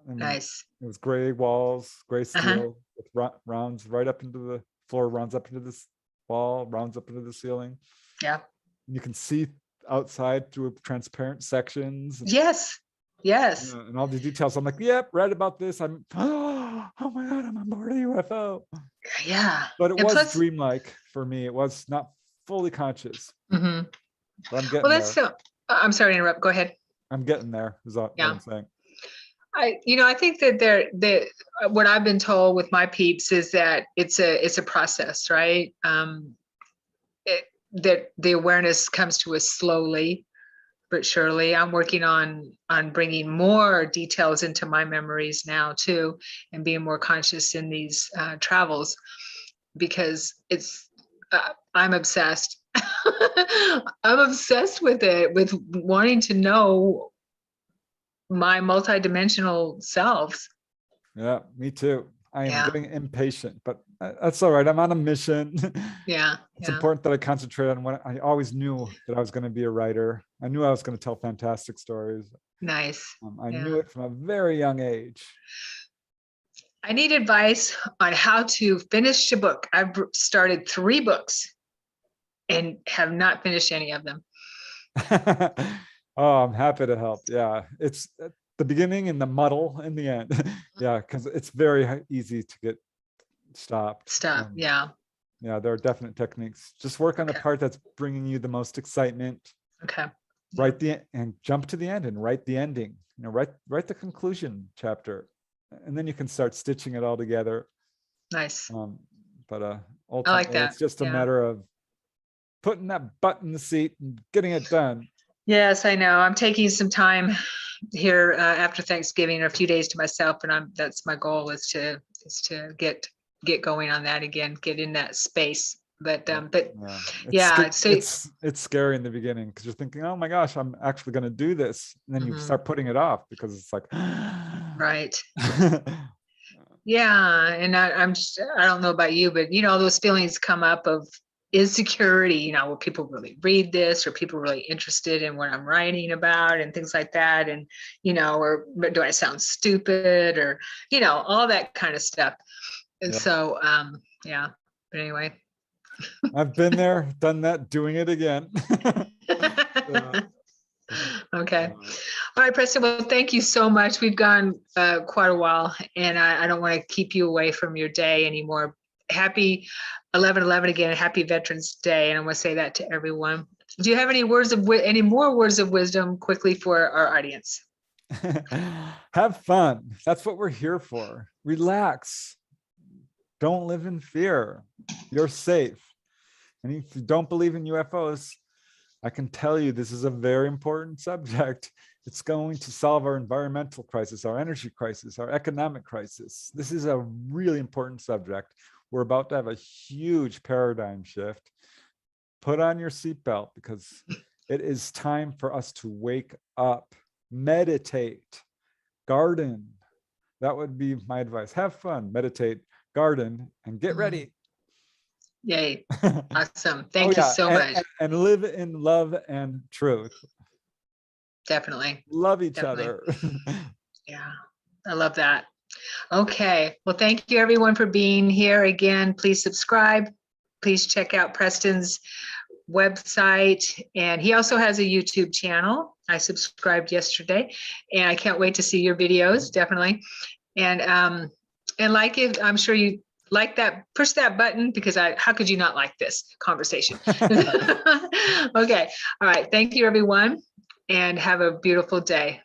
Speaker 1: Nice.
Speaker 2: It was gray walls, gray steel with rounds right up into the floor, rounds up into this wall, rounds up into the ceiling.
Speaker 1: Yeah.
Speaker 2: You can see outside through transparent sections.
Speaker 1: Yes.
Speaker 2: And all the details. I'm like, yep, read about this. I'm oh my God, I'm on board a UFO.
Speaker 1: Yeah.
Speaker 2: But it was dreamlike for me. It was not fully conscious.
Speaker 1: Mm-hmm.
Speaker 2: But I'm getting there.
Speaker 1: So I'm sorry to interrupt. Go ahead.
Speaker 2: I'm getting there, is what I'm saying.
Speaker 1: I think that what I've been told with my peeps is that it's a process, right? That the awareness comes to us slowly. but surely. I'm working on bringing more details into my memories now too, and being more conscious in these travels, because I'm obsessed. I'm obsessed with it, with wanting to know my multidimensional selves.
Speaker 2: Yeah, me too. I am
Speaker 1: Yeah.
Speaker 2: getting impatient, but that's all right. I'm on a mission.
Speaker 1: Yeah.
Speaker 2: It's
Speaker 1: Yeah.
Speaker 2: important that I concentrate on what I always knew, that I was going to be a writer. I knew I was going to tell fantastic stories.
Speaker 1: Nice.
Speaker 2: I
Speaker 1: Yeah.
Speaker 2: knew it from a very young age.
Speaker 1: I need advice on how to finish a book. I've started 3 books and have not finished any of them.
Speaker 2: Oh, I'm happy to help. Yeah, it's the beginning and the muddle in the end. Yeah, because it's very easy to get stopped.
Speaker 1: Stop. Yeah.
Speaker 2: Yeah, there are definite techniques. Just work on the
Speaker 1: Okay.
Speaker 2: part that's bringing you the most excitement.
Speaker 1: Okay.
Speaker 2: Write and jump to the end and write the ending. Write the conclusion chapter, and then you can start stitching it all together.
Speaker 1: Nice.
Speaker 2: But
Speaker 1: I like
Speaker 2: ultimately,
Speaker 1: that.
Speaker 2: it's just a
Speaker 1: Yeah.
Speaker 2: matter of putting that butt in the seat and getting it done.
Speaker 1: Yes, I know. I'm taking some time here after Thanksgiving, a few days to myself, and that's my goal, is to get going on that again, get in that space. But yeah, so
Speaker 2: it's scary in the beginning because you're thinking, oh my gosh, I'm actually going to do this, and then you start putting it off because it's like,
Speaker 1: right. Yeah, and I don't know about you, but those feelings come up of insecurity, will people really read this, or people really interested in what I'm writing about, and things like that, and or do I sound stupid, or all that kind of stuff. And so yeah, but anyway.
Speaker 2: I've been there, done that, doing it again.
Speaker 1: Okay. All right, Preston. Well, thank you so much. We've gone quite a while, and I don't want to keep you away from your day anymore. Happy 11/11 again. Happy Veterans Day, and I want to say that to everyone. Do you have any more words of wisdom quickly for our audience?
Speaker 2: Have fun. That's what we're here for. Relax. Don't live in fear. You're safe. And if you don't believe in UFOs, I can tell you this is a very important subject. It's going to solve our environmental crisis, our energy crisis, our economic crisis. This is a really important subject. We're about to have a huge paradigm shift. Put on your seatbelt, because it is time for us to wake up, meditate, garden. That would be my advice. Have fun, meditate, garden, and get ready.
Speaker 1: Yay. Awesome. Thank you so much.
Speaker 2: And live in love and truth.
Speaker 1: Definitely.
Speaker 2: Love each other.
Speaker 1: Yeah, I love that. Okay. Well, thank you everyone for being here. Again, please subscribe. Please check out Preston's website. And he also has a YouTube channel. I subscribed yesterday, and I can't wait to see your videos, definitely. And like it, I'm sure you like that, push that button, because how could you not like this conversation? Okay. All right. Thank you, everyone, and have a beautiful day.